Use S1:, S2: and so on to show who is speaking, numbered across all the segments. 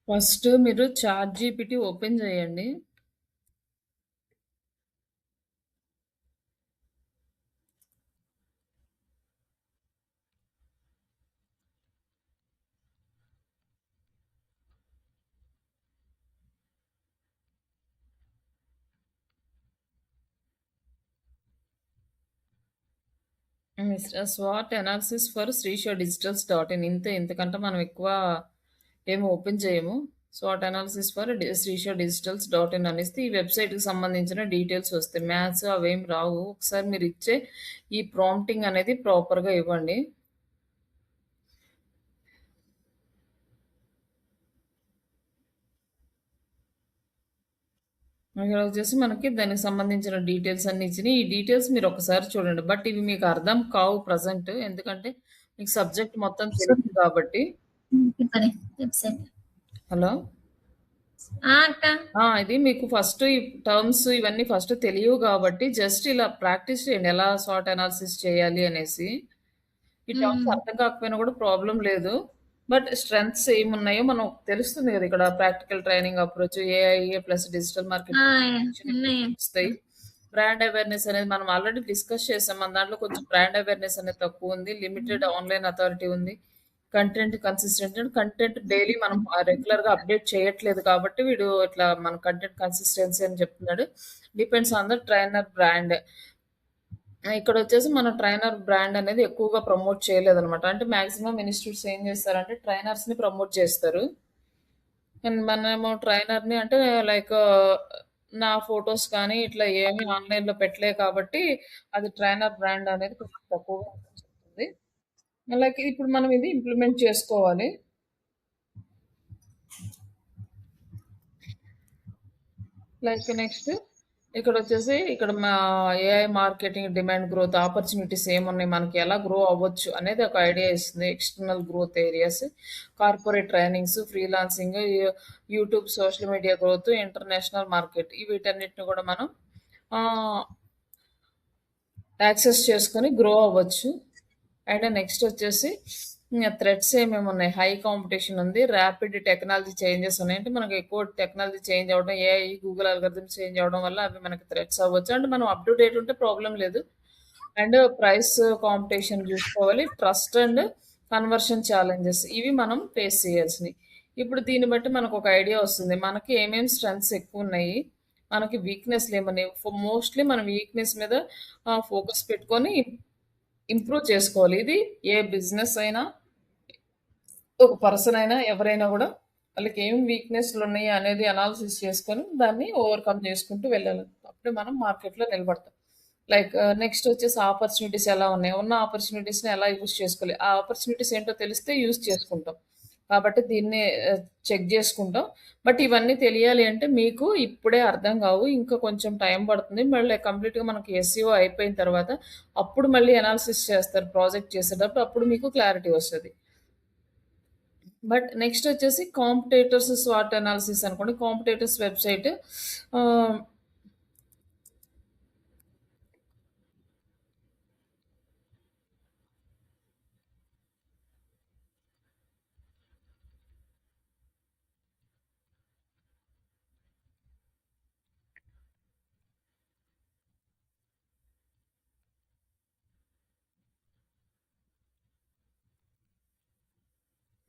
S1: First మీరు ChatGPT open చేయండి. Swat analysis for Srisha digitals dot in ఇంతే. ఇంతకంటే మనం ఎక్కువ ఏమి ఓపెన్ చేయము. Swat analysis for Srisha digitals dot in అనేసి ఈ వెబ్‌సైట్‌కి సంబంధించిన డీటెయిల్స్ వస్తాయి. మ్యాథ్స్ అవేమి రావు. ఒకసారి మీరు ఇచ్చే ఈ ప్రాంప్టింగ్ అనేది ప్రాపర్‌గా ఇవ్వండి. ఇక్కడ వచ్చేసి మనకి దానికి సంబంధించిన డీటెయిల్స్ అన్నీ ఇచ్చినియి. ఈ డీటెయిల్స్ మీరు ఒకసారి చూడండి. బట్ ఇవి మీకు అర్థం కావు ప్రెజెంట్. ఎందుకంటే మీకు సబ్జెక్ట్ మొత్తం తెలీదు కాబట్టి.
S2: చెప్పండి వెబ్‌సైట్.
S1: హలో!
S2: అక్క.
S1: ఇది మీకు ఫస్ట్ ఈ టర్మ్స్ ఇవన్నీ ఫస్ట్ తెలియవు కాబట్టి జస్ట్ ఇలా ప్రాక్టీస్ చేయండి. ఎలా సార్ట్ అనాలిసిస్ చేయాలి అనేసి. ఈ టర్మ్స్ అర్థం కాకపోయినా కూడా ప్రాబ్లమ్ లేదు. బట్ స్ట్రెంగ్త్స్ ఏమున్నాయో మనం తెలుస్తుంది కదా! ఇక్కడ practical training approach, AIA plus digital marketing
S2: ఉన్నాయి.
S1: వస్తాయి. బ్రాండ్ అవేర్‌నెస్ అనేది మనం ఆల్రెడీ డిస్కస్ చేసాం. మన దాంట్లో కొంచెం బ్రాండ్ అవేర్‌నెస్ అనేది తక్కువుంది. లిమిటెడ్ ఆన్‌లైన్ అథారిటీ ఉంది. Content consistent and content daily మనం రెగ్యులర్‌గా అప్డేట్ చేయట్లేదు కాబట్టి వీడు ఇట్లా మన కంటెంట్ కన్సిస్టెన్సీ అని చెప్తున్నాడు. Depends on the trainer brand. ఇక్కడొచ్చేసి మన ట్రైనర్ బ్రాండ్ అనేది ఎక్కువగా ప్రమోట్ చేయలేదనమాట. అంటే మాక్సిమం ఇన్‌స్టిట్యూట్స్ ఏం చేస్తారంటే ట్రైనర్స్‌ని ప్రమోట్ చేస్తారు. అండ్ మనము ట్రైనర్‌ని అంటే లైక్ నా ఫోటోస్ కానీ ఇట్లా ఏమి ఆన్‌లైన్‌లో పెట్టలే కాబట్టి అది ట్రైనర్ బ్రాండ్ అనేది కొంచెం తక్కువగా చెప్తుంది. లైక్ ఇప్పుడు మనం ఇది ఇంప్లిమెంట్ చేసుకోవాలి. లైక్ నెక్స్ట్ ఇక్కడొచ్చేసి ఇక్కడ మా AI marketing demand growth opportunities ఏమున్నాయి, మనకి ఎలా గ్రో అవ్వచ్చు అనేది ఒక ఐడియా ఇస్తుంది. External growth areas, corporate trainings, freelancing, YouTube, social media growth, international market వీటన్నిటిని కూడా మనం యాక్సెస్ చేసుకొని గ్రో అవ్వచ్చు. అండ్ నెక్స్ట్ వచ్చేసి థ్రెడ్స్ ఏమేమి ఉన్నాయి, హై కాంపిటీషన్ ఉంది, ర్యాపిడ్ టెక్నాలజీ చేంజెస్ ఉన్నాయి. అంటే మనకు ఎక్కువ టెక్నాలజీ చేంజ్ అవ్వడం, ఏఐ గూగుల్ అల్గోరిథమ్స్ చేంజ్ అవ్వడం వల్ల అవి మనకి థ్రెడ్స్ అవ్వచ్చు. అంటే మనం అప్ టు డేట్ ఉంటే ప్రాబ్లం లేదు. అండ్ ప్రైస్ కాంపిటీషన్ చూసుకోవాలి. ట్రస్ట్ అండ్ కన్వర్షన్ ఛాలెంజెస్ ఇవి మనం ఫేస్ చేయాల్సినవి. ఇప్పుడు దీన్ని బట్టి మనకు ఒక ఐడియా వస్తుంది. మనకి ఏమేమి స్ట్రెంగ్త్స్ ఎక్కువ ఉన్నాయి, మనకి వీక్నెస్లు ఏమన్నాయి. మోస్ట్లీ మన వీక్నెస్ మీద ఫోకస్ పెట్టుకొని ఇంప్రూవ్ చేసుకోవాలి. ఇది ఏ బిజినెస్ అయినా, ఒక పర్సన్ అయినా, ఎవరైనా కూడా వాళ్ళకి ఏం వీక్నెస్లు ఉన్నాయి అనేది అనాలిసిస్ చేసుకొని దాన్ని ఓవర్కమ్ చేసుకుంటూ వెళ్ళాలి. అప్పుడే మనం మార్కెట్లో నిలబడతాం. లైక్ నెక్స్ట్ వచ్చేసి ఆపర్చునిటీస్ ఎలా ఉన్నాయి, ఉన్న ఆపర్చునిటీస్ని ఎలా యూజ్ చేసుకోవాలి, ఆ ఆపర్చునిటీస్ ఏంటో తెలిస్తే యూజ్ చేసుకుంటాం. కాబట్టి దీన్ని చెక్ చేసుకుంటాం. బట్ ఇవన్నీ తెలియాలి అంటే మీకు ఇప్పుడే అర్థం కావు. ఇంకా కొంచెం టైం పడుతుంది. మళ్ళీ కంప్లీట్‌గా మనకి ఎస్‌ఈఓ అయిపోయిన తర్వాత అప్పుడు మళ్ళీ అనాలిసిస్ చేస్తారు ప్రాజెక్ట్ చేసేటప్పుడు. అప్పుడు మీకు క్లారిటీ వస్తది. బట్ నెక్స్ట్ వచ్చేసి కాంపిటీటర్స్ స్వాట్ అనాలిసిస్ అనుకోండి. కాంపిటీటర్స్ వెబ్‌సైట్ ఆహ్,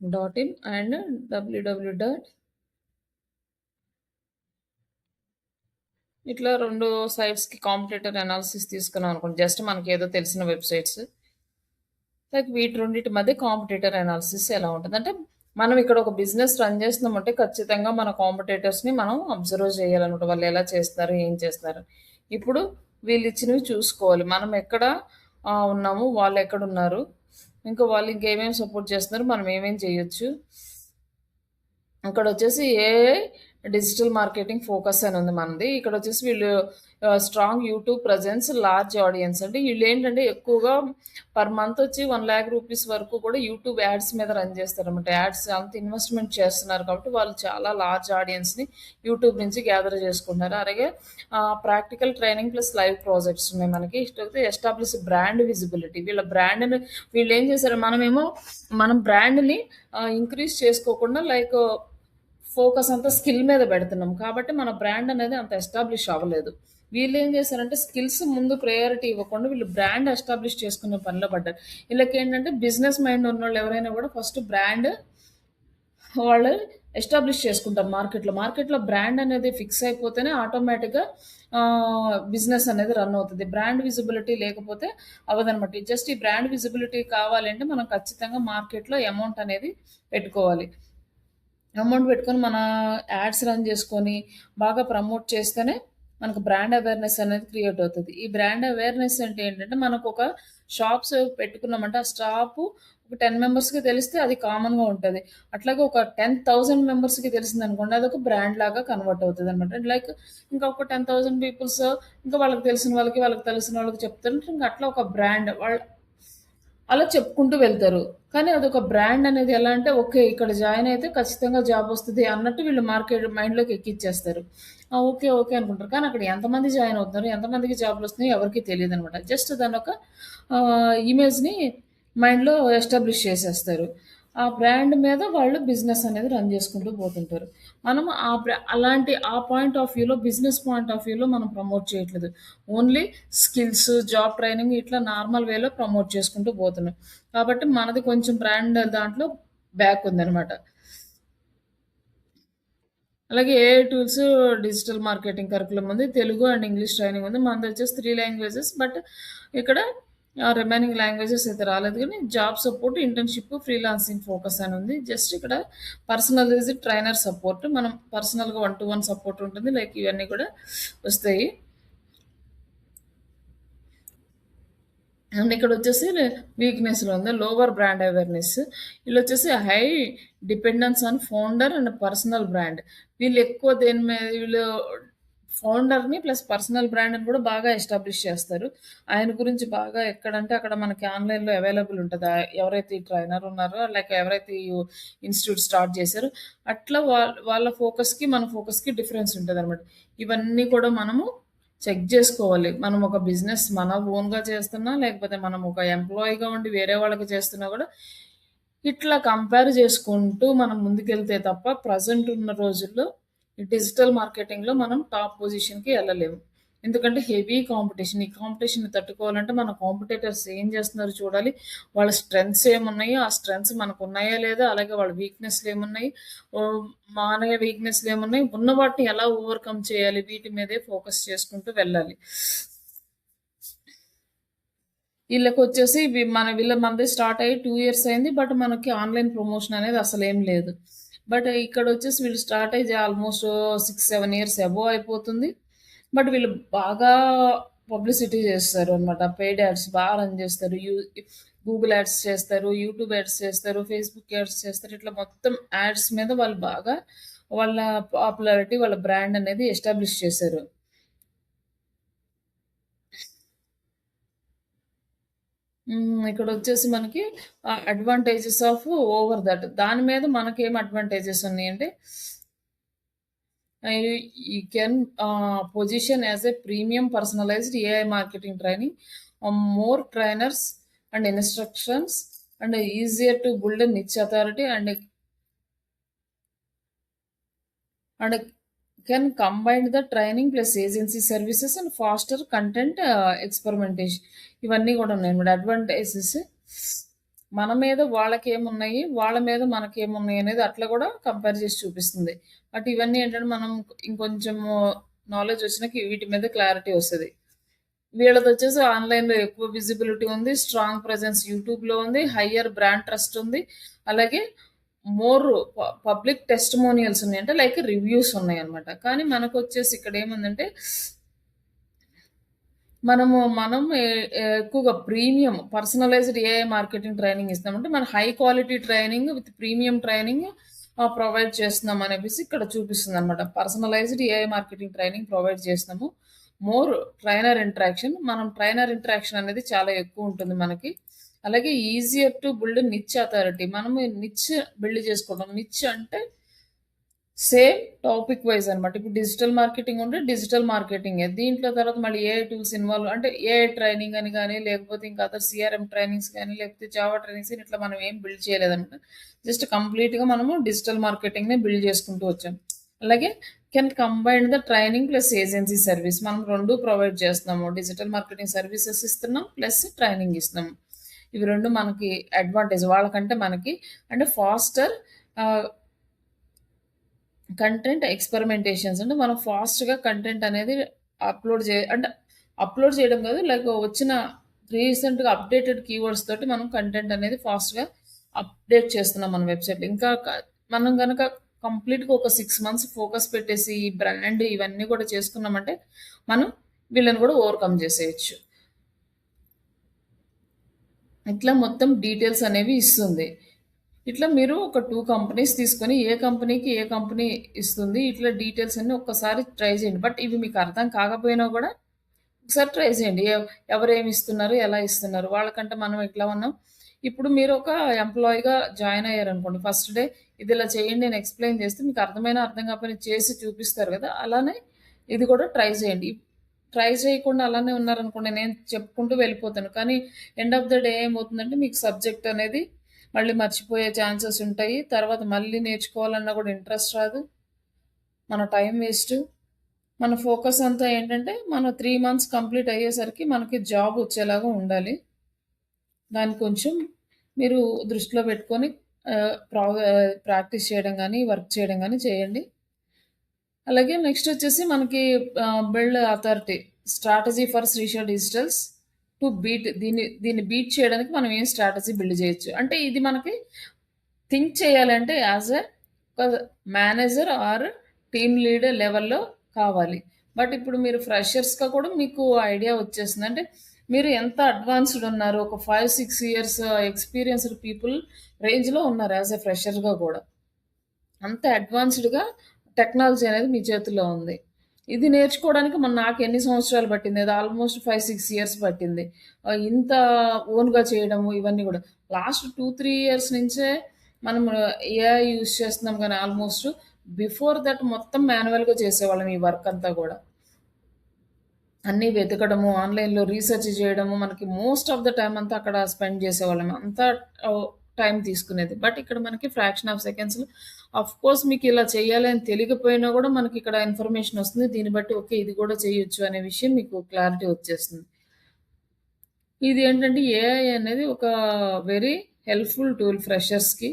S1: .in అండ్ www. ఇట్లా 2 సైట్స్‌కి కాంపిటీటర్ అనాలిసిస్ తీసుకున్నాం అనుకోండి. జస్ట్ మనకేదో తెలిసిన వెబ్‌సైట్స్. లైక్ వీటి రెండిటి మధ్య కాంపిటీటర్ అనాలిసిస్ ఎలా ఉంటది? అంటే మనం ఇక్కడ ఒక బిజినెస్ రన్ చేస్తున్నామంటే ఖచ్చితంగా మన కాంపిటీటర్స్‌ని మనం అబ్జర్వ్ చేయాలన్నమాట. వాళ్ళు ఎలా చేస్తున్నారు? ఏం చేస్తున్నారు? ఇప్పుడు వీళ్ళిచ్చినవి చూసుకోవాలి. మనం ఎక్కడ ఉన్నాము? వాళ్ళెక్కడున్నారు? ఇంకా వాళ్ళు ఇంకేమేమి సపోర్ట్ చేస్తున్నారు? మనం ఏమేం చేయొచ్చు? అక్కడొచ్చేసి ఏఐ డిజిటల్ మార్కెటింగ్ ఫోకస్ అని ఉంది మనది. ఇక్కడొచ్చేసి వీళ్ళు strong YouTube presence, large audience. అంటే వీళ్ళేంటంటే ఎక్కువగా పర్ మంత్ వచ్చి 1,00,000 రూపీస్ వరకు కూడా యూట్యూబ్ యాడ్స్ మీద రన్ చేస్తారనమాట. యాడ్స్ అంత ఇన్వెస్ట్‌మెంట్ చేస్తున్నారు కాబట్టి వాళ్ళు చాలా లార్జ్ ఆడియన్స్‌ని యూట్యూబ్ నుంచి గ్యాదర్ చేసుకుంటున్నారు. అలాగే practical training plus live projects ఉన్నాయి మనకి. ఇష్టమైతే ఎస్టాబ్లిష్ బ్రాండ్ విజిబిలిటీ. వీళ్ళ బ్రాండ్‌ని వీళ్ళేం చేశారు, మనం బ్రాండ్‌ని ఇంక్రీజ్ చేసుకోకుండా ఫోకస్ అంతా స్కిల్ మీద పెడుతున్నాం. కాబట్టి మన బ్రాండ్ అనేది అంత ఎస్టాబ్లిష్ అవ్వలేదు. వీళ్ళేం చేశారంటే స్కిల్స్ ముందు ప్రయారిటీ ఇవ్వకుండా వీళ్ళు బ్రాండ్ ఎస్టాబ్లిష్ చేసుకునే పనిలో పడ్డారు. వీళ్ళకేంటంటే బిజినెస్ మైండ్ ఉన్నోళ్ళు ఎవరైనా కూడా ఫస్ట్ బ్రాండ్ వాళ్ళు ఎస్టాబ్లిష్ చేసుకుంటారు మార్కెట్‌లో. మార్కెట్‌లో బ్రాండ్ అనేది ఫిక్స్ అయిపోతేనే ఆటోమేటిక్‌గా బిజినెస్ అనేది రన్ అవుతది. బ్రాండ్ విజిబిలిటీ లేకపోతే అవ్వదనమాట. జస్ట్ ఈ బ్రాండ్ విజిబిలిటీ కావాలంటే మనం ఖచ్చితంగా మార్కెట్‌లో అమౌంట్ అనేది పెట్టుకోవాలి. అమౌంట్ పెట్టుకొని మన యాడ్స్ రన్ చేసుకొని, బాగా ప్రమోట్ చేస్తేనే మనకు బ్రాండ్ అవేర్‌నెస్ అనేది క్రియేట్ అవుతది. ఈ బ్రాండ్ అవేర్‌నెస్ అంటే ఏంటంటే, మనకొక షాప్స్ పెట్టుకున్నామంటే, ఆ షాపు ఒక 10 మెంబర్స్‌కి తెలిస్తే అది కామన్‌గా ఉంటది. అట్లాగే ఒక 10,000 మెంబర్స్‌కి తెలిసిందనుకోండి, అదొక బ్రాండ్ లాగా కన్వర్ట్ అవుతదనమాట. ఇంకా ఒక 10,000 పీపుల్స్ ఇంకా వాళ్ళకి తెలిసిన వాళ్ళకి, వాళ్ళకి తెలిసిన వాళ్ళకి చెప్తుంటే ఇంక అట్లా ఒక బ్రాండ్ అలా చెప్పుకుంటూ వెళ్తారు. కానీ అదొక బ్రాండ్ అనేది ఎలా అంటే, ఓకే. ఇక్కడ జాయిన్ అయితే ఖచ్చితంగా జాబొస్తది అన్నట్టు వీళ్ళు మార్కెట్ మైండ్‌లోకి ఎక్కిచ్చేస్తారు. ఆ! ఓకే. ఓకే. అనుకుంటారు. కానీ అక్కడ ఎంతమంది జాయిన్ అవుతున్నారు? ఎంతమందికి జాబ్‌లొస్తున్నాయో ఎవరికీ తెలీదనమాట. జస్ట్ దాన్నొక ఇమేజ్‌ని మైండ్‌లో ఎస్టాబ్లిష్ చేసేస్తారు. ఆ బ్రాండ్ మీద వాళ్ళు బిజినెస్ అనేది రన్ చేసుకుంటూ పోతుంటారు. మనం అలాంటి పాయింట్ ఆఫ్ వ్యూలో బిజినెస్ పాయింట్ ఆఫ్ వ్యూలో మనం ప్రమోట్ చేయట్లేదు. ఓన్లీ స్కిల్స్, జాబ్ ట్రైనింగ్ ఇట్లా నార్మల్ వేలో ప్రమోట్ చేసుకుంటూ పోతున్నాం. కాబట్టి మనది కొంచెం బ్రాండ్ దాంట్లో బ్యాక్ ఉందనమాట. అలాగే AI tools, digital marketing curriculum ఉంది. తెలుగు అండ్ ఇంగ్లీష్ ట్రైనింగ్ ఉంది. మనదొచ్చేసి 3 లాంగ్వేజెస్. బట్ ఇక్కడ రిమైనింగ్ లాంగ్వేజెస్ అయితే రాలేదు గానీ, job support, internship, freelancing focus అని ఉంది. జస్ట్ ఇక్కడ పర్సనలైజ్డ్ ట్రైనర్ సపోర్ట్. మనం పర్సనల్‌గా 1-to-1 సపోర్ట్ ఉంటుంది. ఇవన్నీ కూడా వస్తాయి. అండ్ ఇక్కడొచ్చేసి వీక్‌నెస్‌లో ఉంది. Lower brand awareness. ఈళ్ళొచ్చేసి high dependence on founder and personal brand. వీళ్ళెక్కువ దేని మీద వీళ్ళు ఫౌండర్‌ని ప్లస్ పర్సనల్ బ్రాండ్‌ని కూడా బాగా ఎస్టాబ్లిష్ చేస్తారు. ఆయన గురించి బాగా ఎక్కడంటే అక్కడ మనకి ఆన్‌లైన్‌లో అవైలబుల్ ఉంటది. ఎవరైతే ఈ ట్రైనర్ ఉన్నారో ఎవరైతే ఈ ఇన్‌స్టిట్యూట్ స్టార్ట్ చేశారో అట్లా వాళ్ళ ఫోకస్‌కి, మన ఫోకస్‌కి డిఫరెన్స్ ఉంటదనమాట. ఇవన్నీ కూడా మనము చెక్ జేసుకోవాలి. మనం ఒక బిజినెస్ మన ఓన్‌గా చేస్తున్నా, లేకపోతే మనం ఒక ఎంప్లాయీగా ఉండి వేరే వాళ్ళకి చేస్తున్నా గూడా, ఇట్లా కంపేర్ జేసుకుంటూ మనం ముందుకెళ్తే తప్ప ప్రెజెంట్ ఉన్న రోజుల్లో ఈ డిజిటల్ మార్కెటింగ్‌లో మనం టాప్ పొజిషన్‌కి ఎళ్ళలేము. ఎందుకంటే హెవీ కాంపిటీషన్. ఈ కాంపిటీషన్‌ని తట్టుకోవాలంటే మన కాంపిటీటర్స్ ఏం చేస్తున్నారో చూడాలి. వాళ్ళ స్ట్రెంగ్త్స్ ఏమున్నాయో, ఆ స్ట్రెంగ్త్స్ మనకున్నాయా లేదా? అలాగే వాళ్ళ వీక్‌నెస్‌లేమున్నాయి? ఓహ్, మన వీక్‌నెస్‌లేమున్నాయి? ఉన్న వాటిని ఎలా ఓవర్‌కమ్ చేయాలి? వీటి మీదే ఫోకస్ చేసుకుంటూ వెళ్ళాలి. ఈళ్ళకొచ్చేసి మనది స్టార్ట్ అయ్యి 2 ఇయర్స్ అయింది. బట్ మనకి ఆన్‌లైన్ ప్రమోషన్ అనేది అసలేం లేదు. బట్ ఇక్కడొచ్చేసి వీళ్ళు స్టార్ట్ అయ్యి ఆల్‌మోస్ట్ 6, 7 ఇయర్స్ అబోవ్ అయిపోతుంది. బట్ వీళ్ళు బాగా పబ్లిసిటీ చేస్తారనమాట. పెయిడ్ యాడ్స్ రన్ చేస్తారు. గూగుల్ యాడ్స్ చేస్తారు. యూట్యూబ్ యాడ్స్ చేస్తారు. ఫేస్‌బుక్ యాడ్స్ చేస్తారు. ఇట్లా మొత్తం యాడ్స్ మీద వాళ్ళు బాగా వాళ్ళ పాపులారిటీ, వాళ్ళ బ్రాండ్ అనేది ఎస్టాబ్లిష్ చేశారు. ఇక్కడొచ్చేసి మనకి అడ్వాంటేజెస్ ఆఫ్ ఓవర్ దట్. దాని మీద మనకేం అడ్వాంటేజెస్ ఉన్నాయంటే, you can position as a premium personalised AI marketing training, more trainers and instructions and easier to build a niche authority and can combine the training plus agency services and faster content experimentation. ఇవన్నీ కూడా ఉన్నాయన్నమాట advantages. మన మీద వాళ్ళకేమున్నాయి, వాళ్ళ మీద మనకేమున్నాయి అనేది అట్లా కూడా కంపేర్ చేసి చూపిస్తుంది. బట్ ఇవన్నీ ఏంటంటే మనం ఇంకొంచెం నాలెడ్జ్ వచ్చినాక వీటి మీద క్లారిటీ వస్తది. వీళ్ళదొచ్చేసి ఆన్‌లైన్‌లో ఎక్కువ విజిబిలిటీ ఉంది. స్ట్రాంగ్ ప్రెజెన్స్ యూట్యూబ్‌లో ఉంది. హైయర్ బ్రాండ్ ట్రస్ట్ ఉంది. అలాగే మోర్ పబ్లిక్ టెస్టిమోనియల్స్ ఉన్నాయి. అంటే రివ్యూస్ ఉన్నాయన్నమాట. కానీ మనకొచ్చేసి ఇక్కడేముందంటే మనం ఎక్కువగా premium personalised AI marketing training ఇస్తామంటే మన high quality training with premium training provide చేస్తున్నాం అనేసి ఇక్కడ చూపిస్తుందనమాట. Personalized AI marketing training provide చేస్తున్నాము. More trainer interaction. మనం ట్రైనర్ ఇంటరాక్షన్ అనేది చాలా ఎక్కువుంటుంది మనకి. అలాగే easier to build niche authority. మనము నిచ్ బిల్డ్ చేసుకోవడం. నిచ్ అంటే సేమ్ టాపిక్ వైజ్ అనమాట. ఇప్పుడు డిజిటల్ మార్కెటింగ్ ఉంటే డిజిటల్ మార్కెటింగే. దీంట్లో తర్వాత మళ్ళీ ఏఐ టూల్స్ ఇన్వాల్వ్ అంటే ఏఐ ట్రైనింగ్ అని గాని, లేకపోతే ఇంకా అదర్ సీఆర్ఎం ట్రైనింగ్స్ గాని, లేకపోతే జావా ట్రైనింగ్స్ గాని ఇట్లా మనం ఏం బిల్డ్ చేయలేదనమాట. జస్ట్ కంప్లీట్‌గా మనము డిజిటల్ మార్కెటింగ్‌నే బిల్డ్ చేసుకుంటూ వచ్చాం. అలాగే can combine the training plus agency service. మనం 2 ప్రొవైడ్ చేస్తున్నాము. డిజిటల్ మార్కెటింగ్ సర్వీసెస్ ఇస్తున్నాం. ప్లస్ ట్రైనింగ్ ఇస్తున్నాము. ఇవి 2 మనకి అడ్వాంటేజ్. వాళ్ళకంటే మనకి అంటే ఫాస్టర్ ఆహ్ కంటెంట్ ఎక్స్పెరిమెంటేషన్స్ అంటే మనం ఫాస్ట్‌గా కంటెంట్ అనేది అంటే అప్‌లోడ్ చేయడం కాదు. లైక్ వచ్చిన రీసెంట్‌గా అప్‌డేటెడ్ కీవర్డ్స్ తోటి మనం కంటెంట్ అనేది ఫాస్ట్‌గా అప్‌డేట్ చేస్తున్నాం మన వెబ్‌సైట్‌లో. ఇంకా మనం గనక కంప్లీట్‌గా ఒక 6 మంత్స్ ఫోకస్ పెట్టేసి ఈ బ్రాండ్ ఇవన్నీ కూడా చేసుకున్నామంటే మనం వీళ్ళని కూడా ఓవర్‌కమ్ చేసేయొచ్చు. ఇట్లా మొత్తం డీటెయిల్స్ అనేవి ఇస్తుంది. ఇట్లా మీరు ఒక 2 కంపెనీస్ తీసుకొని ఏ కంపెనీకి ఏ కంపెనీ ఇస్తుంది. ఇట్లా డీటెయిల్స్ అన్నీ ఒక్కసారి ట్రై చేయండి. బట్ ఇవి మీకు అర్థం కాకపోయినా కూడా ఒకసారి ట్రై చేయండి. ఎవరేమి ఇస్తున్నారు? ఎలా ఇస్తున్నారు? వాళ్ళకంటే మనం ఎట్లా ఉన్నాం. ఇప్పుడు మీరు ఒక ఎంప్లాయీగా జాయిన్ అయ్యారనుకోండి. ఫస్ట్ డే ఇది ఇలా చేయండి అని ఎక్స్‌ప్లెయిన్ చేస్తే మీకు అర్థమైనా, అర్థం కాకపోయినా చేసి చూపిస్తారు కదా! అలానే ఇది కూడా ట్రై చేయండి. ట్రై చేయకుండా అలానే ఉన్నారనుకోండి నేను చెప్పుకుంటూ వెళ్ళిపోతాను. కానీ ఎండ్ ఆఫ్ ద డే ఏమవుతుందంటే మీకు సబ్జెక్ట్ అనేది మళ్ళీ మర్చిపోయే ఛాన్సెస్ ఉంటాయి. తర్వాత మళ్ళీ నేర్చుకోవాలన్నా కూడా ఇంట్రెస్ట్ రాదు. మన టైం వేస్ట్. మన ఫోకస్ అంతా ఏంటంటే మనం 3 మంత్స్ కంప్లీట్ అయ్యేసరికి మనకి జాబ్ వచ్చేలాగా ఉండాలి. దాన్ని కొంచెం మీరు దృష్టిలో పెట్టుకొని ప్రాక్టీస్ చేయడం గానీ, వర్క్ చేయడం గానీ చేయండి. అలాగే నెక్స్ట్ వచ్చేసి మనకి build authority strategy for Srishail digitals to beat దీన్ని బీట్ చేయడానికి మనం ఏం స్ట్రాటజీ బిల్డ్ చేయొచ్చు. అంటే ఇది మనకి థింక్ చేయాలంటే యాజ్ ఒక మేనేజర్ ఆర్ టీమ్ లీడర్ లెవెల్‌లో కావాలి. బట్ ఇప్పుడు మీరు ఫ్రెషర్స్‌గా కూడా మీకు ఐడియా వచ్చేసింది. అంటే మీరు ఎంత అడ్వాన్స్‌డ్ ఉన్నారు. ఒక 5, 6 ఇయర్స్ ఎక్స్‌పీరియన్స్‌డ్ పీపుల్ రేంజ్‌లో ఉన్నారు యాజ్ ఎ ఫ్రెషర్‌గా కూడా. అంత అడ్వాన్స్‌డ్‌గా టెక్నాలజీ అనేది మీ చేతుల్లో ఉంది. ఇది నేర్చుకోవడానికి నాకు ఎన్ని సంవత్సరాలు పట్టింది. అది ఆల్‌మోస్ట్ 5, 6 ఇయర్స్ పట్టింది. ఇంత ఓన్‌గా చేయడము ఇవన్నీ గూడా. లాస్ట్ 2, 3 ఇయర్స్ నుంచే మనం ఏఐ యూజ్ చేస్తున్నాం గానీ ఆల్‌మోస్ట్ బిఫోర్ దట్ మొత్తం మాన్యువల్‌గా చేసేవాళ్ళం ఈ వర్క్ అంతా గూడా. అన్నీ వెతకడము, ఆన్‌లైన్‌లో రీసెర్చ్ చేయడము, మనకి మోస్ట్ ఆఫ్ ద టైమ్ అంతా అక్కడ స్పెండ్ చేసేవాళ్ళం. అంతా టైం తీసుకునేది. బట్ ఇక్కడ మనకి ఫ్రాక్షన్ ఆఫ్ సెకండ్స్‌లో ఆఫ్‌కోర్స్ మీకిలా చేయాలి అని తెలియకపోయినా గూడా మనకిక్కడ ఇన్ఫర్మేషన్ వస్తుంది. దీన్ని బట్టి ఓకే. ఇది గూడా చేయొచ్చు అనే విషయం మీకు క్లారిటీ వచ్చేస్తుంది. ఇది ఏంటంటే ఏఐ అనేది ఒక వెరీ హెల్ప్‌ఫుల్ టూల్ ఫ్రెషర్స్‌కి.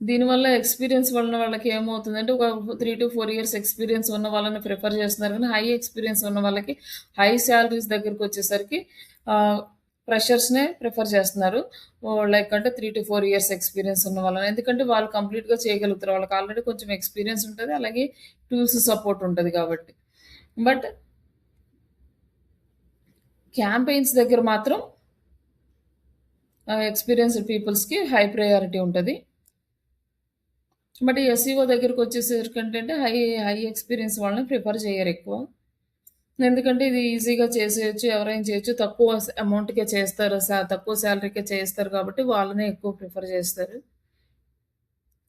S1: దీనివల్ల ఎక్స్‌పీరియన్స్ ఉన్న వాళ్ళకి ఏమవుతుందంటే, ఒక 3-4 ఇయర్స్ ఎక్స్‌పీరియన్స్ ఉన్న వాళ్ళని ప్రిఫర్ చేస్తున్నారు గానీ, హై ఎక్స్‌పీరియన్స్ ఉన్న వాళ్ళకి హై సాలరీస్ దగ్గరికొచ్చేసరికి ఫ్రెషర్స్‌నే ప్రిఫర్ చేస్తున్నారు. లైక్ అంటే 3-4 ఇయర్స్ ఎక్స్‌పీరియన్స్ ఉన్న వాళ్ళని. ఎందుకంటే వాళ్ళు కంప్లీట్‌గా చేయగలుగుతారు. వాళ్ళకి ఆల్రెడీ కొంచెం ఎక్స్‌పీరియన్స్ ఉంటది. అలాగే టూల్స్ సపోర్ట్ ఉంటది కాబట్టి. బట్ క్యాంపెయిన్స్ దగ్గర మాత్రం ఎక్స్‌పీరియన్స్‌డ్ పీపుల్స్‌కి హై ప్రయారిటీ ఉంటది. బట్ ఈ ఎస్ఈఓ దగ్గరకొచ్చేసరికేంటంటే హై ఎక్స్‌పీరియన్స్ వాళ్ళని ప్రిఫర్ చేయరెక్కువ. ఎందుకంటే ఇది ఈజీగా చేసేయొచ్చు, ఎవరైనా చేయొచ్చు. తక్కువ అమౌంట్‌కే చేస్తారు. తక్కువ సాలరీకే చేస్తారు కాబట్టి వాళ్ళనే ఎక్కువ ప్రిఫర్ చేస్తారు.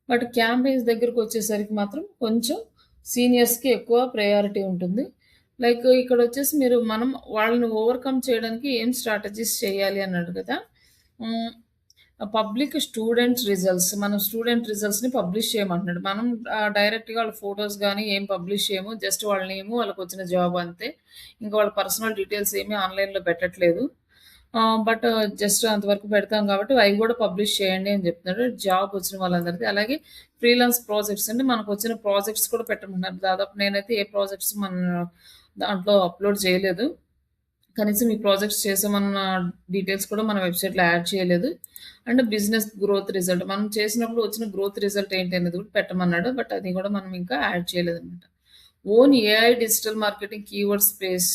S1: బట్ క్యాంపెయిన్స్ దగ్గరకొచ్చేసరికి మాత్రం కొంచెం సీనియర్స్‌కి ఎక్కువ ప్రయారిటీ ఉంటుంది. లైక్ ఇక్కడొచ్చేసి మనం వాళ్ళని ఓవర్‌కమ్ చేయడానికి ఏం స్ట్రాటజీస్ చేయాలి అన్నాడు కదా! హ్మ్. Public students results. మనం స్టూడెంట్ రిజల్ట్స్‌ని పబ్లిష్ చేయమంటున్నాడు. మనం డైరెక్ట్‌గా వాళ్ళ ఫోటోస్ గాని ఏం పబ్లిష్ చేయము. జస్ట్ వాళ్ళ నేము, వాళ్ళకొచ్చిన జాబ్ అంతే. ఇంకా వాళ్ళ పర్సనల్ డీటెయిల్స్ ఏమి ఆన్‌లైన్‌లో పెట్టట్లేదు. బట్ జస్ట్ అంతవరకు పెడతాం కాబట్టి అవి గూడా పబ్లిష్ చేయండి అని చెప్తున్నాడు. జాబ్ వచ్చిన వాళ్ళందరిది. అలాగే ఫ్రీలాన్స్ ప్రాజెక్ట్స్ అంటే మనకొచ్చిన ప్రాజెక్ట్స్ కూడా పెట్టమన్నారు. దాదాపు నేనైతే ఏ ప్రాజెక్ట్స్ దాంట్లో అప్‌లోడ్ చేయలేదు. కనీసం ఈ ప్రాజెక్ట్స్ చేసామన్న డీటెయిల్స్ కూడా మన వెబ్‌సైట్‌లో యాడ్ చేయలేదు. అండ్ బిజినెస్ గ్రోత్ రిజల్ట్ మనం చేసినప్పుడు వచ్చిన గ్రోత్ రిజల్ట్ ఏంటి అనేది కూడా పెట్టమన్నాడు. బట్ అది కూడా మనం ఇంకా యాడ్ చేయలేదన్నమాట. Own AI digital marketing keyword space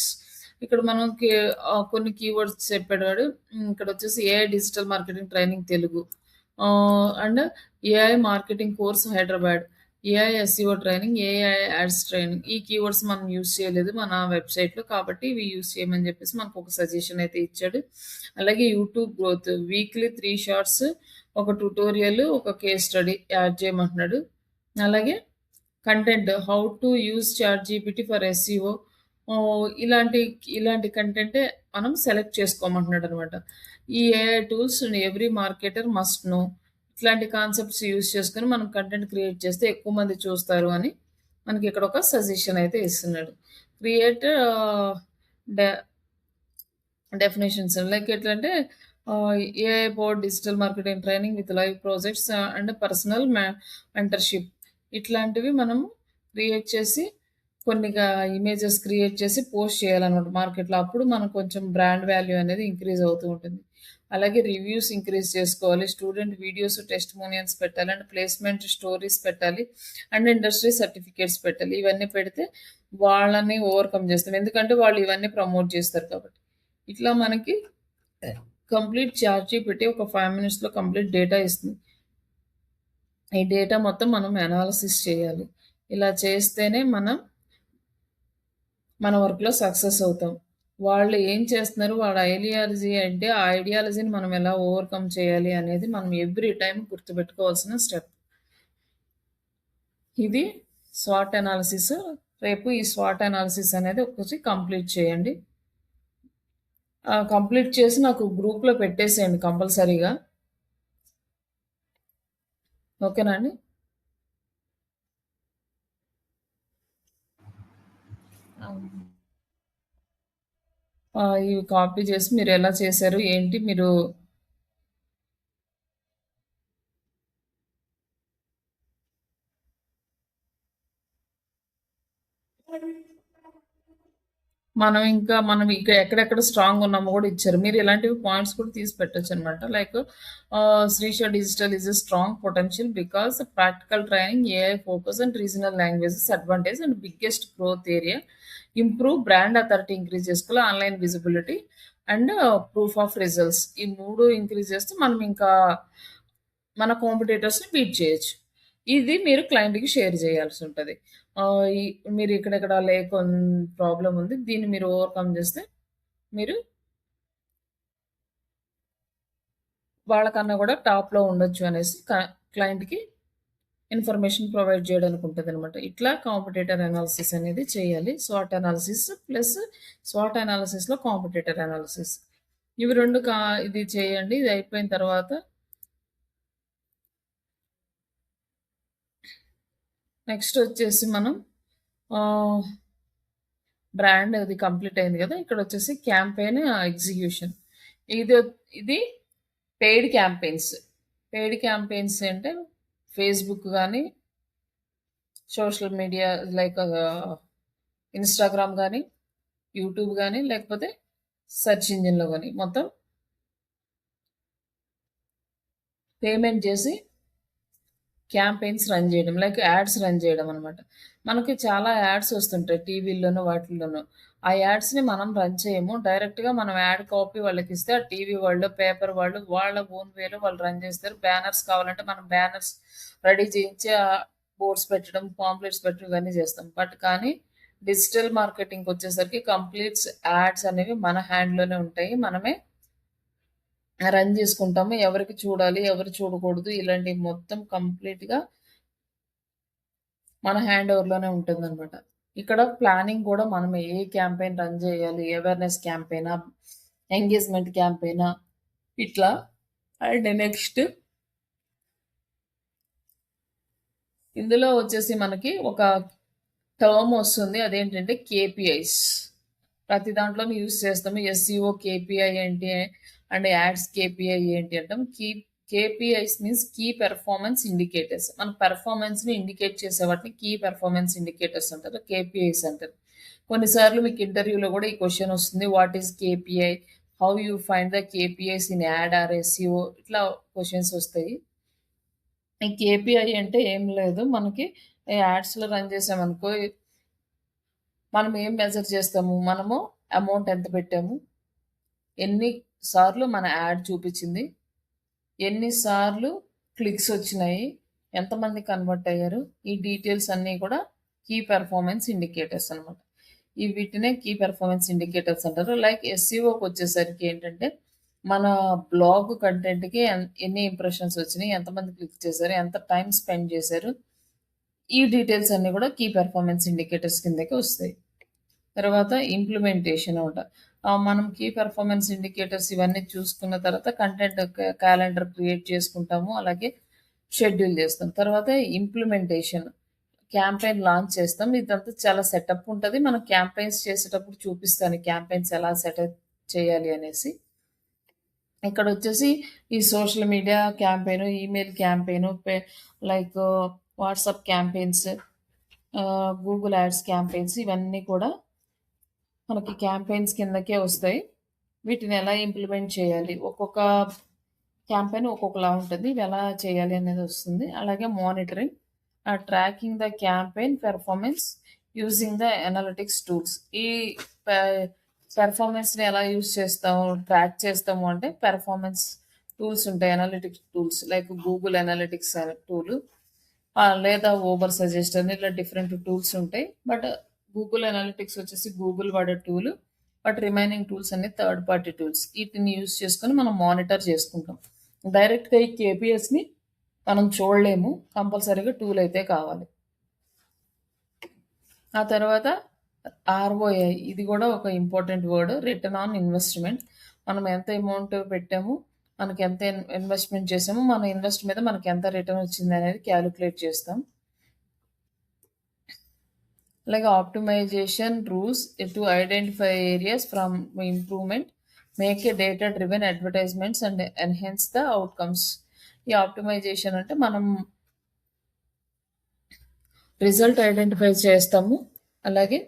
S1: ఇక్కడ మనకి కొన్ని కీవర్డ్స్ చెప్పాడు వాడు. ఇక్కడ వచ్చేసి AI digital marketing training Telugu. And AI marketing course Hyderabad. AI SEO training, AI ads training. ఈ కీవర్డ్స్ మనం యూజ్ చేయలేదు మన వెబ్‌సైట్‌లో. కాబట్టి ఇవి యూజ్ చేయమని చెప్పేసి మనకొక సజెషన్ అయితే ఇచ్చాడు. అలాగే యూట్యూబ్ గ్రోత్ వీక్లీ 3 షార్ట్స్, ఒక ట్యుటోరియల్, ఒక కేస్ స్టడీ యాడ్ చేయమంటున్నాడు. అలాగే content how to use ChatGPT for SEO. ఇలాంటి ఇలాంటి కంటెంటే మనం సెలెక్ట్ చేసుకోమంటున్నాడనమాట. ఈ AI tools every marketer must know. ఇట్లాంటి కాన్సెప్ట్స్ యూజ్ చేసుకొని మనం కంటెంట్ క్రియేట్ చేస్తే ఎక్కువ మంది చూస్తారు అని మనకి ఇక్కడ ఒక సజెషన్ అయితే ఇస్తున్నాడు. క్రియేట్ డ డెఫినిషన్స్ లైక్ ఎట్లంటే AI powered digital marketing training with live projects and personal mentorship. ఇట్లాంటివి మనము క్రియేట్ చేసి కొన్నిగా ఇమేజెస్ క్రియేట్ చేసి పోస్ట్ చేయాలన్నమాట మార్కెట్‌లో. అప్పుడు మనకు కొంచెం బ్రాండ్ వాల్యూ అనేది ఇంక్రీజ్ అవుతూ ఉంటుంది. అలాగే రివ్యూస్ ఇంక్రీజ్ చేసుకోవాలి. స్టూడెంట్ వీడియోస్, టెస్టిమోనియల్స్ పెట్టాలి. అండ్ ప్లేస్‌మెంట్ స్టోరీస్ పెట్టాలి. అండ్ ఇండస్ట్రీ సర్టిఫికేట్స్ పెట్టాలి. ఇవన్నీ పెడితే వాళ్ళని ఓవర్‌కమ్ చేస్తాం. ఎందుకంటే వాళ్ళు ఇవన్నీ ప్రమోట్ చేస్తారు కాబట్టి. ఇట్లా మనకి కంప్లీట్ చాట్‌జీపీటీ ఒక 5 మినిట్స్‌లో కంప్లీట్ డేటా ఇస్తుంది. ఈ డేటా మొత్తం మనం అనాలిసిస్ చేయాలి. ఇలా చేస్తేనే మన వర్క్‌లో సక్సెస్ అవుతాం. వాళ్ళు ఏం చేస్తున్నారు, వాళ్ళ ఐడియాలజీ అంటే, ఆ ఐడియాలజీని మనం ఎలా ఓవర్‌కమ్ చేయాలి అనేది మనం ఎవ్రీ టైమ్ గుర్తుపెట్టుకోవాల్సిన స్టెప్. ఇది స్వాట్ అనాలిసిస్. రేపు ఈ స్వాట్ అనాలిసిస్ అనేది ఒకటి కంప్లీట్ చేయండి. కంప్లీట్ చేసి నాకు గ్రూప్‌లో పెట్టేసేయండి కంపల్సరీగా. ఓకేనా అండి?
S2: అవును.
S1: ఇవి కాపీ చేసి మీరెలా చేశారు, ఏంటి మీరు మనం ఇక ఎక్కడెక్కడ స్ట్రాంగ్ ఉన్నామో కూడా ఇచ్చారు. మీరు ఇలాంటివి పాయింట్స్ కూడా తీసి పెట్టొచ్చనమాట. Like Srisha digital is a strong potential because practical training, AI focus and regional languages advantage and biggest growth area. Improve brand authority increase చేసుకోవాలి. Online visibility and proof of results. ఈ 3 ఇంక్రీజ్ చేస్తే మనం ఇంకా మన కాంపిటీటర్స్‌ని beat చేయొచ్చు. ఇది మీరు క్లయింట్‌కి షేర్ చేయాల్సి ఉంటది. ఆహ్, ఈ మీరు ఇక్కడిక్కడ ప్రాబ్లమ్ ఉంది. దీన్ని మీరు ఓవర్‌కమ్ చేస్తే మీరు వాళ్ళకన్నా కూడా టాప్‌లో ఉండొచ్చు అనేసి క్లయింట్‌కి ఇన్ఫర్మేషన్ ప్రొవైడ్ చేయడానికి ఉంటదనమాట. ఇట్లా కాంపిటీటర్ అనాలిసిస్ అనేది చేయాలి. Swat analysis plus swat అనాలిసిస్‌లో competitor analysis. ఇవి 2 ఇది చేయండి. ఇది అయిపోయిన తర్వాత నెక్స్ట్ వచ్చేసి మనం ఆహ్, బ్రాండ్ అది కంప్లీట్ అయింది కదా! ఇక్కడొచ్చేసి క్యాంపెయిన్ ఎగ్జిక్యూషన్. ఇది ఇది పెయిడ్ క్యాంపెయిన్స్. పెయిడ్ క్యాంపెయిన్స్ అంటే ఫేస్‌బుక్ గాని, సోషల్ మీడియా లైక్ ఇన్‌స్టాగ్రామ్ గాని, యూట్యూబ్ గాని, లేకపోతే సెర్చ్ ఇంజిన్‌లో గాని మొత్తం పేమెంట్ చేసి క్యాంపెయిన్స్ రన్ చేయడం. లైక్ యాడ్స్ రన్ చేయడం అనమాట. మనకి చాలా యాడ్స్ వస్తుంటాయి టీవీల్లోనూ, వాటిల్లోనూ. ఆ యాడ్స్‌ని మనం రన్ చేయము. డైరెక్ట్‌గా మనం యాడ్ కాపీ వాళ్ళకిస్తే, ఆ టీవీ వాళ్ళు, పేపర్ వాళ్ళు వాళ్ళ ఓన్ వేలో వాళ్ళు రన్ చేస్తారు. బ్యానర్స్ కావాలంటే మనం బ్యానర్స్ రెడీ చేయించి బోర్డ్స్ పెట్టడం, పాంప్లెట్స్ పెట్టడం ఇవన్నీ చేస్తాం. కానీ డిజిటల్ మార్కెటింగ్‌కొచ్చేసరికి కంప్లీట్స్ యాడ్స్ అనేవి మన హ్యాండ్‌లోనే ఉంటాయి. మనమే రన్ చేసుకుంటాము. ఎవరికి చూడాలి, ఎవరు చూడకూడదు ఇలాంటివి మొత్తం కంప్లీట్‌గా మన హ్యాండ్ ఓవర్‌లోనే ఉంటుందనమాట. ఇక్కడ ప్లానింగ్ కూడా మనమే ఏ క్యాంపెయిన్ రన్ చేయాలి, అవేర్‌నెస్ క్యాంపెయినా, ఎంగేజ్‌మెంట్ క్యాంపెయినా ఇట్లా. అండ్ నెక్స్ట్ ఇందులో వచ్చేసి మనకి ఒక టర్మ్ వస్తుంది. అదేంటంటే కేపీఐస్. ప్రతి దాంట్లోనూ యూజ్ చేస్తాము. ఎస్‌సిఓ కేపీఐ ఏంటి? అండ్ యాడ్స్ కేపీఐ ఏంటి అంటాం. KPIs means key performance indicators. మన పెర్ఫార్మన్స్‌ని ఇండికేట్ చేసే వాటిని కీ పెర్ఫార్మన్స్ ఇండికేటర్స్ అంటారు. కేపీఐస్ అంటారు. కొన్నిసార్లు మీకు ఇంటర్వ్యూలో కూడా ఈ క్వెషన్ వస్తుంది. What is KPI? How you find the KPIs in ad or SEO? ఇట్లా క్వెషన్స్ వస్తాయి. ఈ కేపీఐ అంటే ఏం లేదు. మనకి యాడ్స్‌లో రన్ చేసామనుకో మనం ఏం మెజర్ చేస్తాము? మనము అమౌంట్ ఎంత పెట్టాము, ఎన్ని సార్లు మన యాడ్ చూపించింది, ఎన్ని సార్లు క్లిక్స్ వచ్చినాయి, ఎంతమంది కన్వర్ట్ అయ్యారు, ఈ డీటెయిల్స్ అన్నీ కూడా కీ పెర్ఫార్మెన్స్ ఇండికేటర్స్ అనమాట. ఈ వీటినే కీ పెర్ఫార్మెన్స్ ఇండికేటర్స్ అంటారు. లైక్ ఎస్సీఓకి వచ్చేసరికి ఏంటంటే మన బ్లాగ్ కంటెంట్కి ఎన్ని ఇంప్రెషన్స్ వచ్చినాయి, ఎంతమంది క్లిక్ చేశారు, ఎంత టైం స్పెండ్ చేశారు, ఈ డీటెయిల్స్ అన్నీ కూడా కీ పెర్ఫార్మెన్స్ ఇండికేటర్స్ కిందకి వస్తాయి. తర్వాత ఇంప్లిమెంటేషన్ ఒకట. మనం కీ పెర్ఫార్మెన్స్ ఇండికేటర్స్ ఇవన్నీ చూసుకున్న తర్వాత కంటెంట్ క్యాలెండర్ క్రియేట్ చేసుకుంటాము, అలాగే షెడ్యూల్ చేస్తాం. తర్వాత ఇంప్లిమెంటేషన్, క్యాంపెయిన్ లాంచ్ చేస్తాం. ఇదంతా చాలా సెటప్ ఉంటుంది. మనం క్యాంపెయిన్స్ చేసేటప్పుడు చూపిస్తాను క్యాంపెయిన్స్ ఎలా సెటప్ చేయాలి అనేసి. ఇక్కడ వచ్చేసి ఈ social media campaign, email campaign, like WhatsApp campaigns, Google ads campaigns, ఇవన్నీ కూడా మనకి క్యాంపెయిన్స్ కిందకే వస్తాయి. వీటిని ఎలా ఇంప్లిమెంట్ చేయాలి, ఒక్కొక్క క్యాంపెయిన్ ఒక్కొక్కలా ఉంటుంది, ఇవి ఎలా చేయాలి అనేది వస్తుంది. అలాగే monitoring, tracking the campaign performance using the analytics tools. ఈ పెర్ఫార్మెన్స్ని ఎలా యూజ్ చేస్తాము, ట్రాక్ చేస్తాము అంటే పెర్ఫార్మెన్స్ టూల్స్ ఉంటాయి, analytics tools like Google analytics tool, లేదా ఓవర్ సజెస్ట్ అని ఇలా డిఫరెంట్ టూల్స్ ఉంటాయి. బట్ గూగుల్ అనలిటిక్స్ వచ్చేసి గూగుల్ వాడే టూల్, బట్ రిమైనింగ్ టూల్స్ అన్ని థర్డ్ పార్టీ టూల్స్. వీటిని యూజ్ చేసుకొని మనం మానిటర్ చేసుకుంటాం. డైరెక్ట్గా ఈ కేపీఎస్ని మనం చూడలేము, కంపల్సరీగా టూల్ అయితే కావాలి. ఆ తర్వాత ఆర్ఓఐ, ఇది కూడా ఒక important word, return on investment. మనం ఎంత అమౌంట్ పెట్టాము, మనకి ఎంత ఇన్వెస్ట్మెంట్ చేసాము, మన ఇన్వెస్ట్ మీద మనకి ఎంత రిటర్న్ వచ్చింది అనేది క్యాలిక్యులేట్ చేస్తాం. అలాగే optimisation rules to identify areas from improvement, make a data driven advertisements and enhance the outcomes. ఈ ఆప్టిమైజేషన్ అంటే మనం రిజల్ట్ ఐడెంటిఫై చేస్తాము, అలాగే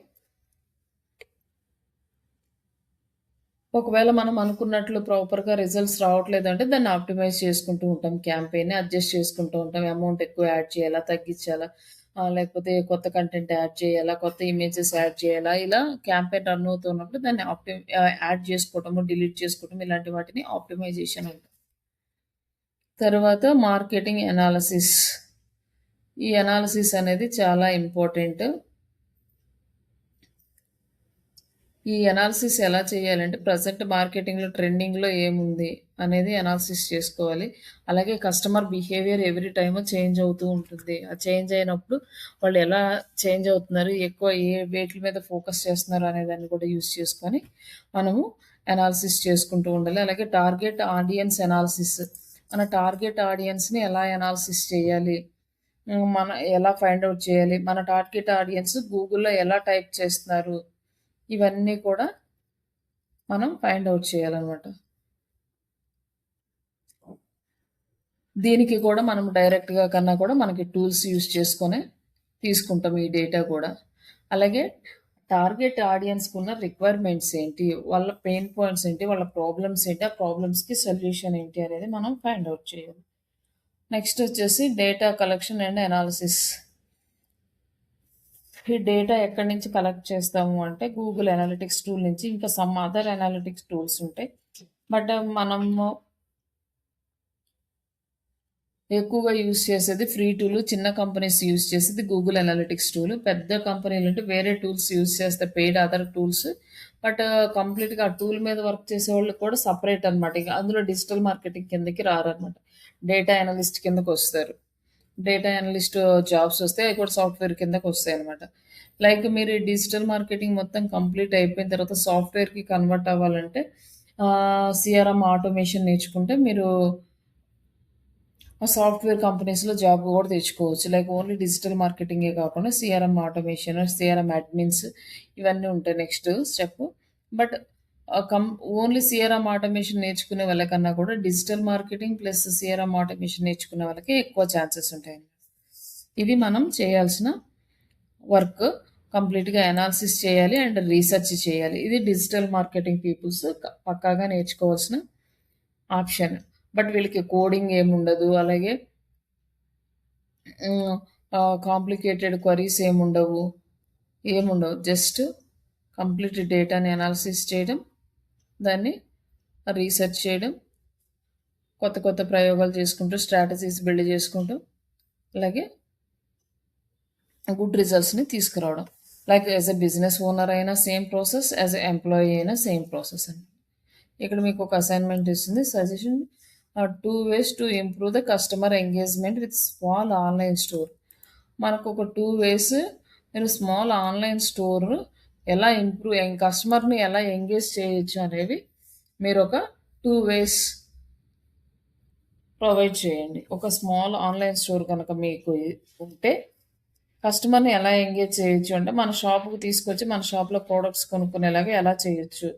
S1: ఒకవేళ మనం అనుకున్నట్లు ప్రాపర్గా రిజల్ట్స్ రావట్లేదు అంటే దాన్ని ఆప్టిమైజ్ చేసుకుంటూ ఉంటాం, క్యాంపెయిన్ అడ్జస్ట్ చేసుకుంటూ ఉంటాం. అమౌంట్ ఎక్కువ యాడ్ చేయాలా, తగ్గించాలా, లేకపోతే కొత్త కంటెంట్ యాడ్ చేయాలా, కొత్త ఇమేజెస్ యాడ్ చేయాలా, ఇలా క్యాంపెయిన్ రన్ అవుతున్నప్పుడు దాన్ని యాడ్ చేసుకోవటము, డిలీట్ చేసుకోవటం, ఇలాంటి వాటిని ఆప్టిమైజేషన్ అంటాం. తర్వాత మార్కెటింగ్ అనాలిసిస్. ఈ అనాలిసిస్ అనేది చాలా ఇంపార్టెంట్. ఈ అనాలిసిస్ ఎలా చేయాలంటే ప్రజెంట్ మార్కెటింగ్లో ట్రెండింగ్లో ఏముంది అనేది అనాలిసిస్ చేసుకోవాలి. అలాగే customer behaviour every time change అవుతూ ఉంటుంది. ఆ చేంజ్ అయినప్పుడు వాళ్ళు ఎలా చేంజ్ అవుతున్నారు, ఎక్కువ ఏ వేటి మీద ఫోకస్ చేస్తున్నారు అనే దాన్ని కూడా యూజ్ చేసుకొని మనము అనాలిసిస్ చేసుకుంటూ ఉండాలి. అలాగే టార్గెట్ ఆడియన్స్ అనాలిసిస్, మన టార్గెట్ ఆడియన్స్ని ఎలా అనాలిసిస్ చేయాలి, మన ఎలా ఫైండ్ అవుట్ చేయాలి, మన టార్గెట్ ఆడియన్స్ గూగుల్లో ఎలా టైప్ చేస్తున్నారు, ఇవన్నీ కూడా మనం ఫైండ్ అవుట్ చేయాలన్నమాట. దీనికి కూడా మనం డైరెక్ట్గా కన్నా కూడా మనకి టూల్స్ యూజ్ చేసుకొని తీసుకుంటాం ఈ డేటా కూడా. అలాగే టార్గెట్ ఆడియన్స్కి ఉన్న రిక్వైర్మెంట్స్ ఏంటి, వాళ్ళ పెయిన్ పాయింట్స్ ఏంటి, వాళ్ళ ప్రాబ్లమ్స్ ఏంటి, ఆ ప్రాబ్లమ్స్కి సొల్యూషన్ ఏంటి అనేది మనం ఫైండ్ అవుట్ చేయాలి. నెక్స్ట్ వచ్చేసి డేటా కలెక్షన్ అండ్ అనాలిసిస్. ఈ డేటా ఎక్కడి నుంచి కలెక్ట్ చేస్తాము అంటే గూగుల్ అనలిటిక్స్ టూల్ నుంచి, ఇంకా సమ్ అదర్ అనలిటిక్స్ టూల్స్ ఉంటాయి. బట్ మనము ఎక్కువగా యూజ్ చేసేది ఫ్రీ టూల్, చిన్న కంపెనీస్ యూజ్ చేసేది గూగుల్ అనలిటిక్స్ టూల్. పెద్ద కంపెనీలు అంటే వేరే టూల్స్ యూజ్ చేస్తే పెయిడ్ అదర్ టూల్స్. బట్ కంప్లీట్గా ఆ టూల్ మీద వర్క్ చేసే వాళ్ళు కూడా సపరేట్ అనమాట. ఇక అందులో డిజిటల్ మార్కెటింగ్ కిందకి రారనమాట, డేటా అనలిస్ట్ కిందకి వస్తారు. డేటా అనలిస్ట్ జాబ్స్ వస్తే అవి కూడా సాఫ్ట్వేర్ కిందకి వస్తాయి అనమాట. లైక్ మీరు డిజిటల్ మార్కెటింగ్ మొత్తం కంప్లీట్ అయిపోయిన తర్వాత సాఫ్ట్వేర్కి కన్వర్ట్ అవ్వాలంటే సిఆర్ఎం ఆటోమేషన్ నేర్చుకుంటే మీరు ఆ సాఫ్ట్వేర్ కంపెనీస్లో జాబ్ కూడా తెచ్చుకోవచ్చు. లైక్ ఓన్లీ డిజిటల్ మార్కెటింగే కాకుండా సిఆర్ఎం ఆటోమేషన్, సిఆర్ఎం అడ్మిన్స్, ఇవన్నీ ఉంటాయి next step. But only CRM automation నేర్చుకునే వాళ్ళకన్నా కూడా digital marketing plus CRM automation నేర్చుకునే వాళ్ళకి ఎక్కువ ఛాన్సెస్ ఉంటాయి. ఇవి మనం చేయాల్సిన వర్క్. కంప్లీట్గా అనాలిసిస్ చేయాలి అండ్ రీసెర్చ్ చేయాలి. ఇది డిజిటల్ మార్కెటింగ్ పీపుల్స్ పక్కాగా నేర్చుకోవాల్సిన ఆప్షన్. బట్ వీళ్ళకి కోడింగ్ ఏముండదు, అలాగే కాంప్లికేటెడ్ క్వరీస్ ఏముండవు. జస్ట్ కంప్లీట్ డేటాని అనాలిసిస్ చేయడం, దాన్ని రీసెర్చ్ చేయడం, కొత్త కొత్త ప్రయోగాలు చేసుకుంటూ స్ట్రాటజీస్ బిల్డ్ చేసుకుంటూ అలాగే గుడ్ రిజల్ట్స్ని తీసుకురావడం. Like as a business owner అయినా same process, as a employee అయినా సేమ్ ప్రాసెస్ అండి. ఇక్కడ మీకు ఒక అసైన్మెంట్ ఇస్తుంది. Suggestion 2 ways to improve the customer engagement with small online store. మనకు ఒక 2 ways మీరు స్మాల్ ఆన్లైన్ స్టోర్ ఎలా కస్టమర్ని ఎలా ఎంగేజ్ చేయొచ్చు అనేవి మీరు ఒక 2 ways ప్రొవైడ్ చేయండి. ఒక స్మాల్ ఆన్లైన్ స్టోర్ కనుక మీకు ఉంటే కస్టమర్ని ఎలా ఎంగేజ్ చేయొచ్చు అంటే మన షాప్కి తీసుకొచ్చి మన షాప్లో ప్రోడక్ట్స్ కొనుక్కునేలాగా ఎలా చేయొచ్చు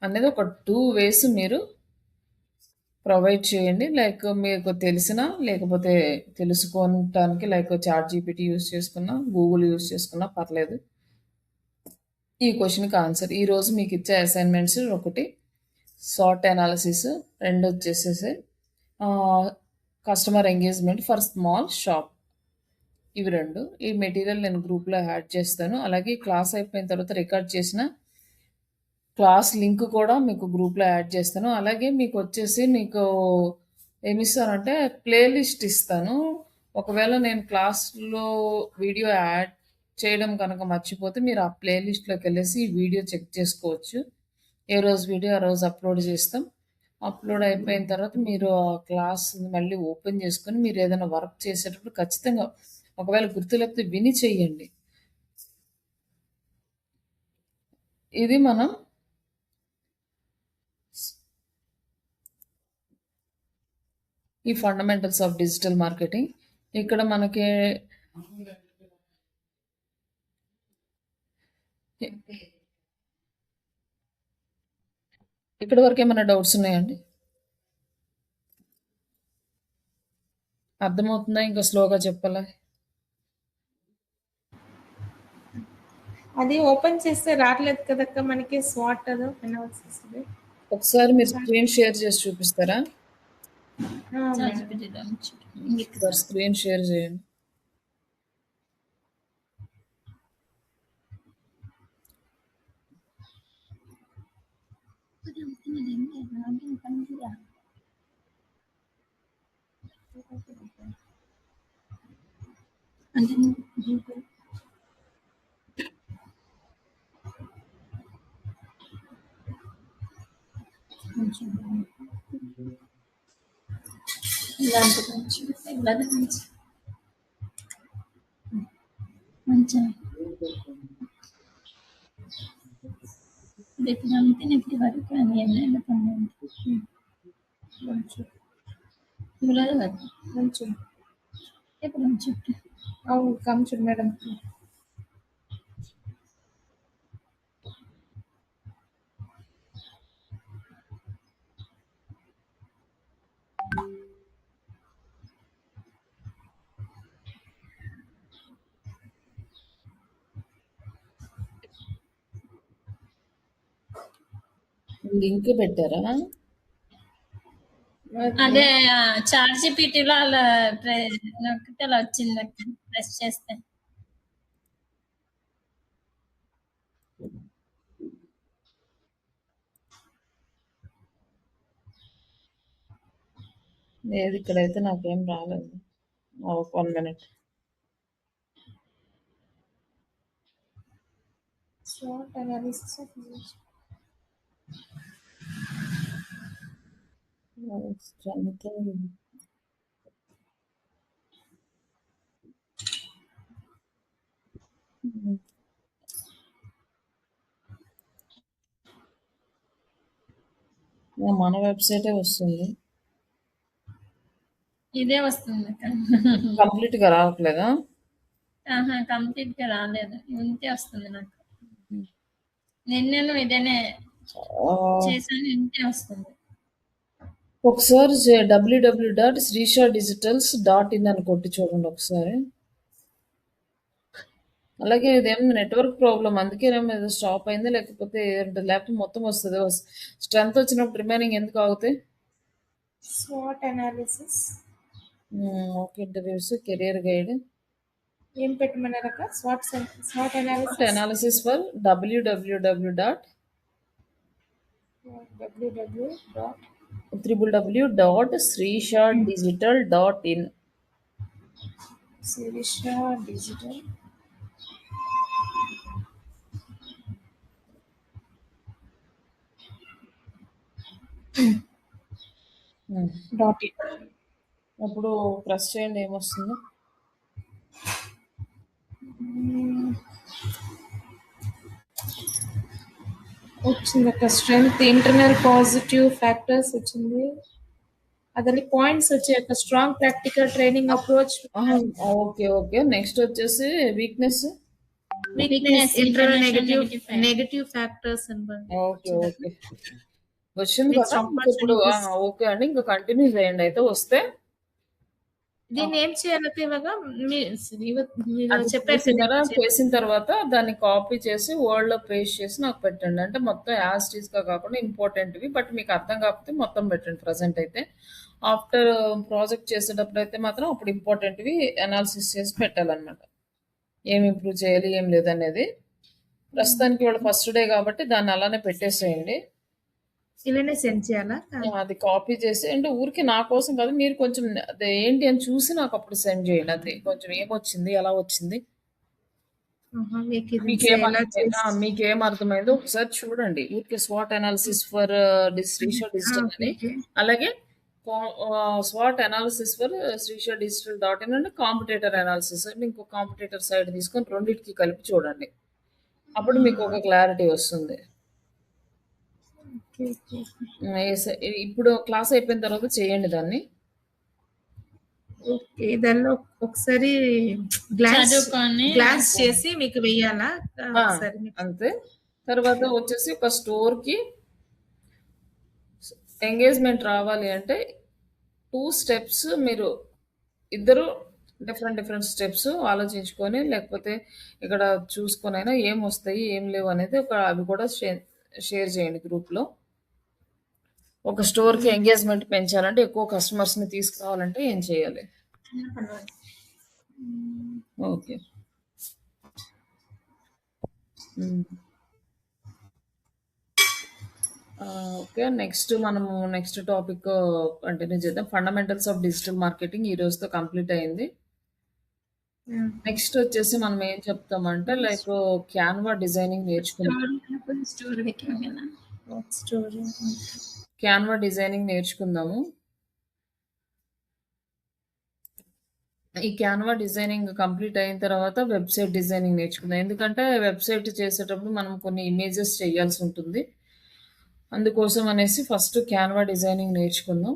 S1: అనేది ఒక 2 ways మీరు ప్రొవైడ్ చేయండి. లైక్ మీకు తెలిసిన లేకపోతే తెలుసుకోవటానికి లైక్ ChatGPT యూస్ చేసుకున్నా, గూగుల్ యూస్ చేసుకున్నా పర్లేదు. ఈ క్వశ్చన్కి ఆన్సర్ ఈరోజు మీకు ఇచ్చే అసైన్మెంట్స్ ఒకటి సార్ట్ అనాలిసిస్, 2 వచ్చేసేసి customer engagement for small shop. ఇవి 2. ఈ మెటీరియల్ నేను గ్రూప్లో యాడ్ చేస్తాను. అలాగే క్లాస్ అయిపోయిన తర్వాత రికార్డ్ చేసిన క్లాస్ లింక్ కూడా మీకు గ్రూప్లో యాడ్ చేస్తాను. అలాగే మీకు వచ్చేసి మీకు ఏమిస్తానంటే ప్లేలిస్ట్ ఇస్తాను. ఒకవేళ నేను క్లాస్లో వీడియో యాడ్ చేయడం కనుక మర్చిపోతే మీరు ఆ ప్లేలిస్ట్లోకి వెళ్ళేసి ఈ వీడియో చెక్ చేసుకోవచ్చు. ఏ రోజు వీడియో ఆ రోజు అప్లోడ్ చేస్తాం. అప్లోడ్ అయిపోయిన తర్వాత మీరు ఆ క్లాస్ మళ్ళీ ఓపెన్ చేసుకొని మీరు ఏదైనా వర్క్ చేసేటప్పుడు ఖచ్చితంగా ఒకవేళ గుర్తు లేకపోతే విని చెయ్యండి. ఇది మనం ఈ ఫండమెంటల్స్ ఆఫ్ డిజిటల్ మార్కెటింగ్. ఇక్కడ మనకి ఇక్కడి వరకు ఏమైనా డౌట్స్ ఉన్నాయండి? అర్థమవుతుందా? ఇంకా స్లోగా చెప్పాలా?
S2: అది ఓపెన్ చేస్తే రావట్లేదు కదక్క మనకి స్వాట్ అది అనాలిసిస్.
S1: ఒకసారి మీరు స్క్రీన్ షేర్ చేసి చూపిస్తారా? స్క్రీన్ షేర్ చేయండి.
S3: అంటే గూగుల్ కొంచెం ఇలాంటి కొంచెం ఇలాంటి మంచి మంచిగా రేపు నమ్మితే నెప్పటి వరకు అని ఏమైనా పని కొంచెం ఇవ్వలేదు కదా కొంచెం ఎప్పుడు కొంచెం
S2: అవును కొంచెం మేడం.
S1: లింక్ పెట్టారా?
S3: అదే ChatGPTలో అలా నొక్కితే అలా వచ్చింది ప్రెస్ చేస్తే.
S1: లేదు, ఇక్కడైతే నాకేం రాలేదు. 1 minute.
S2: స్వాట్ అనాలిసిస్ ఆఫ్
S1: మన వెబ్సైటే వస్తుంది.
S3: ఇదే వస్తుంది
S1: కంప్లీట్ గా రావట్లేదా?
S3: కంప్లీట్ గా రాలేదు, ఇంతే వస్తుంది నాకు. నిన్న ఇదేనే చేశాను, ఇంతే వస్తుంది.
S1: ఒకసారి www.srishadigitals.in అని కొట్టి చూడండి ఒకసారి. అలాగే ఇదేమో నెట్వర్క్ ప్రాబ్లం, అందుకే ఏదో స్టాప్ అయింది, లేకపోతే ల్యాప్టాప్ మొత్తం వస్తుంది. స్ట్రెంత్ వచ్చినప్పుడు రిమైనింగ్ ఎందుకు ఆగుతాయి?
S2: స్వాట్ analysis.
S1: Okay, interviews, career guide.
S2: ఏం పెట్టమన్నారక్క? స్వాట్
S1: SWOT
S2: analysis
S1: analysis for www.srishadigital.in.
S2: Sirisha digital .in.
S1: అప్పుడు ప్రెస్ చేయండి, ఏమొస్తుంది?
S2: వచ్చిందక్క. స్ట్రెంగ్త్ ఇంటర్నల్ పాజిటివ్ ఫ్యాక్టర్స్ వచ్చింది. అదని పాయింట్స్ వచ్చాయి. Strong practical training approach,
S1: okay. Next వచ్చేసి weakness.
S2: Weakness internal negative factors
S1: okay వచ్చింది కదా. ఇప్పుడు ఓకే అండి, ఇంకా కంటిన్యూ చేయండి. అయితే వస్తే
S2: దీన్ని ఏం చేయాలంటే ఇవాళ
S1: అది
S2: చెప్పారు.
S1: చేసిన తర్వాత దాన్ని కాపీ చేసి వర్డ్ లో పేస్ట్ చేసి నాకు పెట్టండి. అంటే మొత్తం యాజ్ టీజ్ గా కాకుండా ఇంపార్టెంట్వి, బట్ మీకు అర్థం కాకపోతే మొత్తం పెట్టండి. ప్రజెంట్ అయితే ఆఫ్టర్ ప్రాజెక్ట్ చేసేటప్పుడు అయితే మాత్రం అప్పుడు ఇంపార్టెంట్వి అనాలిసిస్ చేసి పెట్టాలన్నమాట. ఏం ఇంప్రూవ్ చేయాలి, ఏం లేదనేది. ప్రస్తుతానికి వాళ్ళు ఫస్ట్ డే కాబట్టి దాన్ని అలానే పెట్టేసేయండి.
S2: ఇలానే సెండ్ చేయాలా?
S1: అది కాపీ చేసి, అంటే ఊరికి నా కోసం కాదు, మీరు కొంచెం అది ఏంటి అని చూసి నాకు అప్పుడు సెండ్ చేయండి. అది కొంచెం ఏమొచ్చింది, ఎలా వచ్చింది, మీకేం అర్థమైందో ఒకసారి చూడండి. ఊరికే swat analysis for Srisha digital అని, అలాగే swat analysis for Srisha digital.in అంటే కాంపిటేటర్ అనాలిసిస్ అంటే ఇంకో కాంపిటేటర్ సైడ్ తీసుకొని రెండింటికి కలిపి చూడండి. అప్పుడు మీకు ఒక క్లారిటీ వస్తుంది. ఇప్పుడు క్లాస్ అయిపోయిన తర్వాత చేయండి దాన్ని.
S2: ఓకే, దానిలో ఒకసారి గ్లాన్స్ చేసి మీకు వెయ్యాలా?
S1: అంతే. తర్వాత వచ్చేసి ఒక స్టోర్ కి ఎంగేజ్మెంట్ రావాలి అంటే 2 స్టెప్స్ మీరు ఇద్దరు డిఫరెంట్ స్టెప్స్ ఆలోచించుకొని, లేకపోతే ఇక్కడ చూసుకొని అయినా ఏం వస్తాయి ఏం లేవు అనేది అవి కూడా షేర్ చేయండి గ్రూప్లో. ఒక స్టోర్కి ఎంగేజ్మెంట్ పెంచాలంటే, ఎక్కువ కస్టమర్స్ని తీసుకురావాలంటే ఏం చేయాలి? ఓకే నెక్స్ట్ టాపిక్ కంటిన్యూ చేద్దాం. ఫండమెంటల్స్ ఆఫ్ డిజిటల్ మార్కెటింగ్ ఈ రోజుతో కంప్లీట్ అయింది. నెక్స్ట్ వచ్చేసి మనం ఏం చెప్తామంటే లైక్ క్యాన్వా డిజైనింగ్ నేర్చుకుందాము. ఈ క్యాన్వా డిజైనింగ్ కంప్లీట్ అయిన తర్వాత వెబ్సైట్ డిజైనింగ్ నేర్చుకుందాం. ఎందుకంటే వెబ్సైట్ చేసేటప్పుడు మనం కొన్ని ఇమేజెస్ చేయాల్సి ఉంటుంది. అందుకోసం అనేసి ఫస్ట్ క్యాన్వా డిజైనింగ్ నేర్చుకుందాం.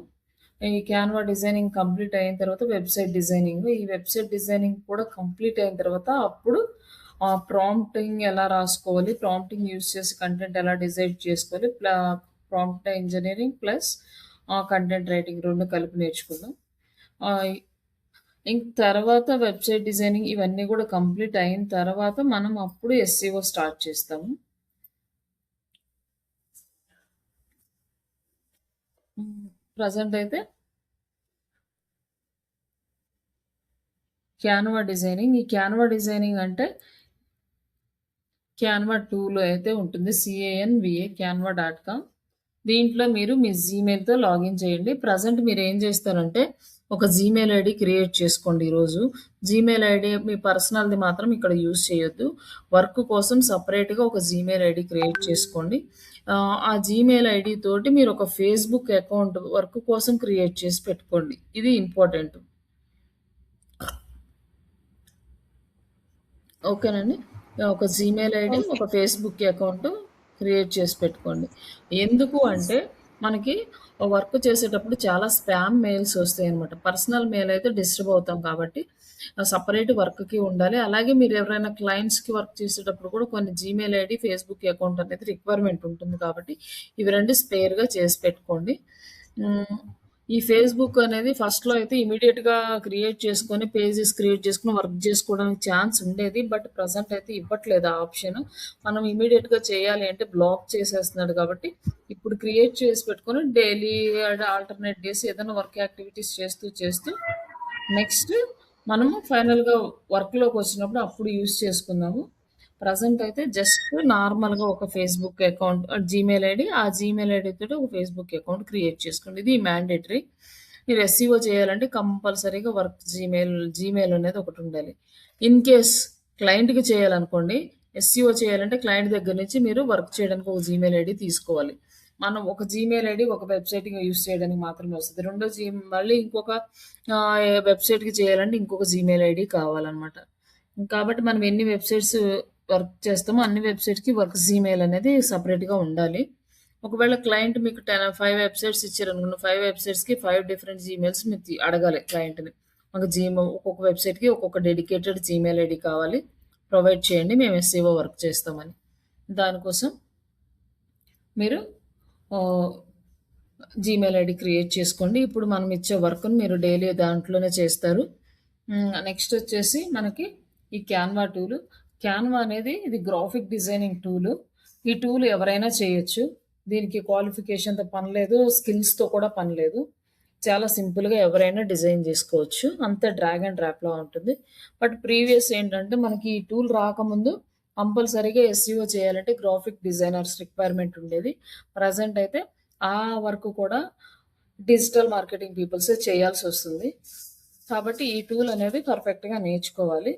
S1: ఈ క్యాన్వా డిజైనింగ్ కంప్లీట్ అయిన తర్వాత వెబ్సైట్ డిజైనింగ్, ఈ వెబ్సైట్ డిజైనింగ్ కూడా కంప్లీట్ అయిన తర్వాత అప్పుడు ప్రాంప్టింగ్ ఎలా రాసుకోవాలి, ప్రాంప్టింగ్ యూజ్ చేసి కంటెంట్ ఎలా డిజైన్ చేసుకోవాలి, prompt engineering plus content writing 2 కలిపి నేర్చుకుందాం. ఇంక తర్వాత వెబ్సైట్ డిజైనింగ్ ఇవన్నీ కూడా కంప్లీట్ అయిన తర్వాత మనం అప్పుడు SEO స్టార్ట్ చేస్తాము. ప్రజెంట్ అయితే క్యాన్వా డిజైనింగ్, ఈ క్యాన్వా డిజైనింగ్ అంటే క్యాన్వా 2లో అయితే ఉంటుంది, canva.com. దీంట్లో మీరు మీ జీమెయిల్తో లాగిన్ చేయండి. ప్రజెంట్ మీరు ఏం చేస్తారంటే ఒక జీమెయిల్ ఐడి క్రియేట్ చేసుకోండి. ఈరోజు జీమెయిల్ ఐడి మీ పర్సనల్ది మాత్రం ఇక్కడ యూజ్ చేయొద్దు. వర్క్ కోసం సపరేట్గా ఒక జీమెయిల్ ఐడి క్రియేట్ చేసుకోండి. ఆ జీమెయిల్ ఐడి తోటి మీరు ఒక ఫేస్బుక్ అకౌంట్ వర్క్ కోసం క్రియేట్ చేసి పెట్టుకోండి. ఇది ఇంపార్టెంట్. ఓకేనండి. ఒక జీమెయిల్ ఐడి ఒక ఫేస్బుక్ అకౌంట్ క్రియేట్ చేసి పెట్టుకోండి. ఎందుకు అంటే మనకి వర్క్ చేసేటప్పుడు చాలా స్పామ్ మెయిల్స్ వస్తాయి అనమాట. పర్సనల్ మెయిల్ అయితే డిస్టర్బ్ అవుతాం కాబట్టి సపరేట్ వర్క్కి ఉండాలి. అలాగే మీరు ఎవరైనా క్లయింట్స్కి వర్క్ చేసేటప్పుడు కూడా కొన్ని జీమెయిల్ ఐడి ఫేస్బుక్ అకౌంట్ అనేది రిక్వైర్మెంట్ ఉంటుంది కాబట్టి ఇవి 2 స్పేర్గా చేసి పెట్టుకోండి. ఈ ఫేస్బుక్ అనేది ఫస్ట్లో అయితే ఇమీడియట్గా క్రియేట్ చేసుకొని పేజెస్ క్రియేట్ చేసుకుని వర్క్ చేసుకోవడానికి ఛాన్స్ ఉండేది. బట్ ప్రజెంట్ అయితే ఇవ్వట్లేదు ఆ ఆప్షన్. మనం ఇమీడియట్గా చేయాలి అంటే బ్లాక్ చేసేస్తున్నాడు కాబట్టి ఇప్పుడు క్రియేట్ చేసి పెట్టుకొని డైలీ ఆల్టర్నేట్ డేస్ ఏదైనా వర్క్ యాక్టివిటీస్ చేస్తూ నెక్స్ట్ మనము ఫైనల్‌గా వర్క్‌లోకొచ్చినప్పుడు అప్పుడు యూజ్ చేసుకుందాము. ప్రెజెంట్ అయితే జస్ట్ నార్మల్‌గా ఒక ఫేస్‌బుక్ అకౌంట్ జీమెయిల్ ఐడీ. ఆ జీమెయిల్ ఐడీ తోటి ఒక ఫేస్‌బుక్ అకౌంట్ క్రియేట్ చేసుకోండి. ఇది మ్యాండేటరీ. మీరు ఎస్‌ఈఓ చేయాలంటే కంపల్సరీగా వర్క్ జీమెయిల్ అనేది ఒకటుండాలి. ఇన్ కేస్ క్లయింట్‌కి చేయాలనుకోండి, ఎస్‌ఈఓ చేయాలంటే క్లయింట్ దగ్గర నుంచి మీరు వర్క్ చేయడానికి ఒక జీమెయిల్ ఐడీ తీసుకోవాలి. మనం ఒక జీమెయిల్ ఐడీ ఒక వెబ్‌సైట్‌కి యూజ్ చేయడానికి మాత్రమే వస్తది. రెండో మళ్ళీ ఇంకొక వెబ్‌సైట్‌కి చేయాలంటే ఇంకొక జీమెయిల్ ఐడీ కావాలనమాట. కాబట్టి మనం ఎన్ని వెబ్‌సైట్స్ వర్క్ చేస్తామో అన్ని వెబ్‌సైట్స్‌కి వర్క్ జీమెయిల్ అనేది సెపరేట్‌గా ఉండాలి. ఒకవేళ క్లయింట్ మీకు 5 వెబ్‌సైట్స్ ఇచ్చారనుకోండి. 5 వెబ్‌సైట్స్‌కి 5 డిఫరెంట్ జీమెయిల్స్ మీరు అడగాలి క్లయింట్‌ని. మాకు ఒక్కొక్క వెబ్‌సైట్‌కి ఒక్కొక్క డెడికేటెడ్ జీమెయిల్ ఐడీ కావాలి. ప్రొవైడ్ చేయండి. మేము ఎస్‌ఈఓ వర్క్ చేస్తామని. దానికోసం మీరు ఆహ్, జీమెయిల్ ఐడీ క్రియేట్ చేసుకోండి. ఇప్పుడు మనం ఇచ్చే వర్క్‌ని మీరు డైలీ దాంట్లోనే చేస్తారు. నెక్స్ట్ వచ్చేసి మనకి ఈ క్యాన్వా టూలు. క్యాన్వా అనేది ఇది గ్రాఫిక్ డిజైనింగ్ టూలు. ఈ టూల్ ఎవరైనా చేయొచ్చు. దీనికి క్వాలిఫికేషన్‌తో పని లేదు. స్కిల్స్‌తో కూడా పని లేదు. చాలా సింపుల్‌గా ఎవరైనా డిజైన్ చేసుకోవచ్చు. అంతా డ్రాగ్ అండ్ డ్రాప్‌లా ఉంటుంది. బట్ ప్రీవియస్ ఏంటంటే మనకి ఈ టూల్ రాకముందు కంపల్సరీగా ఎస్‌ఈఓ చేయాలంటే గ్రాఫిక్ డిజైనర్స్ రిక్వైర్మెంట్ ఉండేది. ప్రెజెంట్ అయితే ఆ వర్క్ కూడా డిజిటల్ మార్కెటింగ్ పీపుల్సే చేయాల్సొస్తుంది. కాబట్టి ఈ టూల్ అనేది పర్ఫెక్ట్‌గా నేర్చుకోవాలి.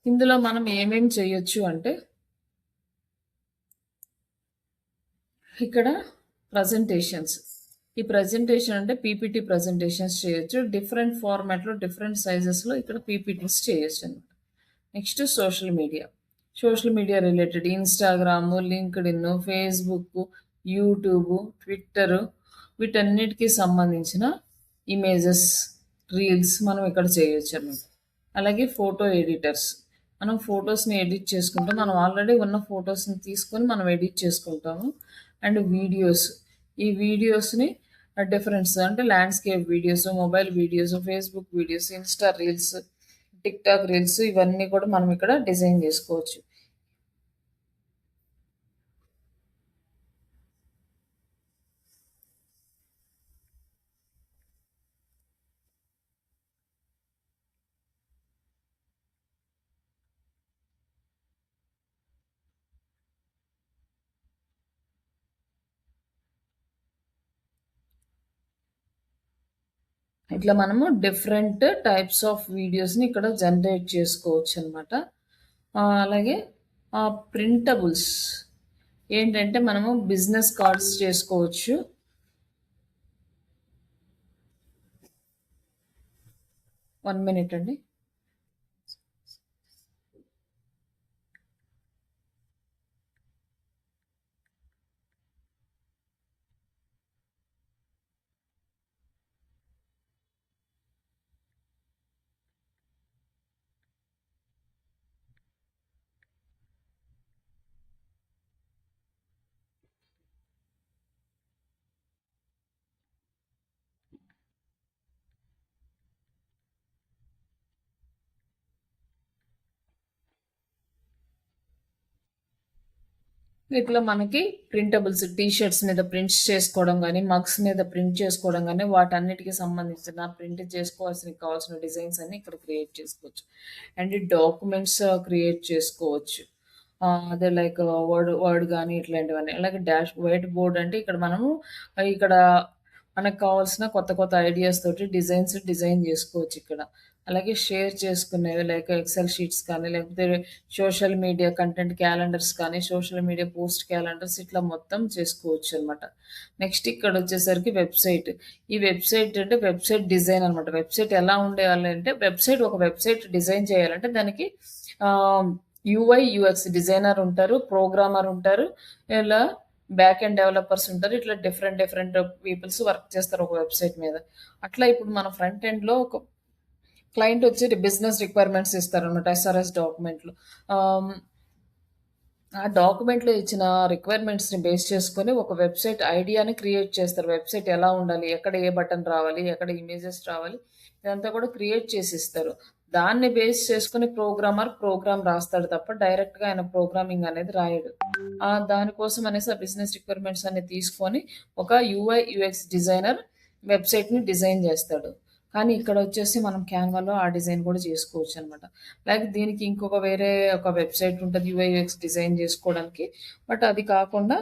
S1: ఇందులో మనం ఏమేం చేయొచ్చు అంటే ఇక్కడ ప్రజెంటేషన్స్. ఈ ప్రజెంటేషన్ అంటే పీపీటీ ప్రజెంటేషన్స్ చేయొచ్చు. డిఫరెంట్ ఫార్మాట్‌లో, డిఫరెంట్ సైజెస్‌లో ఇక్కడ పీపీటీస్ చేయొచ్చనమాట. Next social media. Social media related Instagram, LinkedIn, Facebook, YouTube, Twitter వీటన్నిటికి సంబంధించిన ఇమేజెస్, రీల్స్ మనం ఇక్కడ చేయొచ్చనమాట. అలాగే ఫోటో ఎడిటర్స్. మనం ఫోటోస్‌ని ఎడిట్ చేసుకుంటాం. మనం ఆల్రెడీ ఉన్న ఫోటోస్‌ని తీసుకొని మనం ఎడిట్ చేసుకుంటాము. And videos. ఈ వీడియోస్‌ని డిఫరెంట్స్ అంటే landscape videos, mobile videos, Facebook videos, Insta reels, TikTok reels ఇవన్నీ కూడా మనం ఇక్కడ డిజైన్ చేసుకోవచ్చు. ఇట్లా మనము డిఫరెంట్ టైప్స్ ఆఫ్ వీడియోస్‌ని ఇక్కడ జనరేట్ చేసుకోవచ్చనమాట. అలాగే ప్రింటబుల్స్ ఏంటంటే మనము బిజినెస్ కార్డ్స్ చేసుకోవచ్చు. 1 మినిట్ అండి. ఇట్లా మనకి ప్రింటబుల్స్ టీ షర్ట్స్ మీద ప్రింట్స్ చేసుకోవడం గానీ, మగ్స్ మీద ప్రింట్ చేసుకోవడం గానీ, వాటన్నిటికి సంబంధించిన ప్రింట్ చేసుకోవాల్సిన కావాల్సిన డిజైన్స్ అన్నీ ఇక్కడ క్రియేట్ చేసుకోవచ్చు. అండ్ డాక్యుమెంట్స్ క్రియేట్ చేసుకోవచ్చు. అదే లైక్ వర్డ్ గానీ ఇట్లాంటివన్నీ. అలాగే వైట్ బోర్డ్ అంటే ఇక్కడ మనము ఇక్కడ మనకు కావాల్సిన కొత్త కొత్త ఐడియాస్ తోటి డిజైన్ చేసుకోవచ్చు ఇక్కడ. అలాగే షేర్ చేసుకునేవి లైక్ ఎక్సెల్ షీట్స్ కానీ, లేకపోతే సోషల్ మీడియా కంటెంట్ క్యాలెండర్స్ కానీ, సోషల్ మీడియా పోస్ట్ క్యాలెండర్స్ ఇట్లా మొత్తం చేసుకోవచ్చనమాట. నెక్స్ట్ ఇక్కడొచ్చేసరికి వెబ్‌సైట్. ఈ వెబ్‌సైట్ అంటే వెబ్‌సైట్ డిజైన్ అనమాట. వెబ్‌సైట్ ఎలా ఉండేయాలి అంటే ఒక వెబ్‌సైట్ డిజైన్ చేయాలంటే దానికి ఆహ్, యూఐ, యూఎక్స్ డిజైనర్ ఉంటారు, ప్రోగ్రామర్ ఉంటారు. ఇలా బ్యాక్ ఎండ్ డెవలపర్స్ ఉంటారు. ఇట్లా డిఫరెంట్ పీపుల్స్ వర్క్ చేస్తారు ఒక వెబ్‌సైట్ మీద. అట్లా ఇప్పుడు మన ఫ్రంట్ ఎండ్‌లో ఒక క్లయింట్ వచ్చి బిజినెస్ రిక్వైర్మెంట్స్ ఇస్తారనమాట ఎస్ఆర్ఎస్ డాక్యుమెంట్లు. ఆహ్, ఆ డాక్యుమెంట్‌లో ఇచ్చిన రిక్వైర్మెంట్స్‌ని బేస్ చేసుకొని ఒక వెబ్‌సైట్ ఐడియాని క్రియేట్ చేస్తారు. వెబ్‌సైట్ ఎలా ఉండాలి? ఎక్కడ ఏ బటన్ రావాలి? ఎక్కడ ఇమేజెస్ రావాలి? ఇదంతా కూడా క్రియేట్ చేసిస్తారు. దాన్ని బేస్ చేసుకొని ప్రోగ్రామ్ రాస్తాడు తప్ప డైరెక్ట్‌గా ఆయన ప్రోగ్రామింగ్ అనేది రాయడు. దానికోసం అనేసి ఆ బిజినెస్ రిక్వైర్మెంట్స్ అన్ని తీసుకొని ఒక యూఐ, యూఎక్స్ డిజైనర్ వెబ్‌సైట్‌ని డిజైన్ చేస్తాడు. కానీ ఇక్కడ వచ్చేసి మనం క్యాన్వాలో ఆ డిజైన్ కూడా చేసుకోవచ్చు అనమాట. లైక్ దీనికి ఇంకొక వేరే ఒక వెబ్సైట్ ఉంటుంది యూఐ/యూఎక్స్ డిజైన్ చేసుకోవడానికి. బట్ అది కాకుండా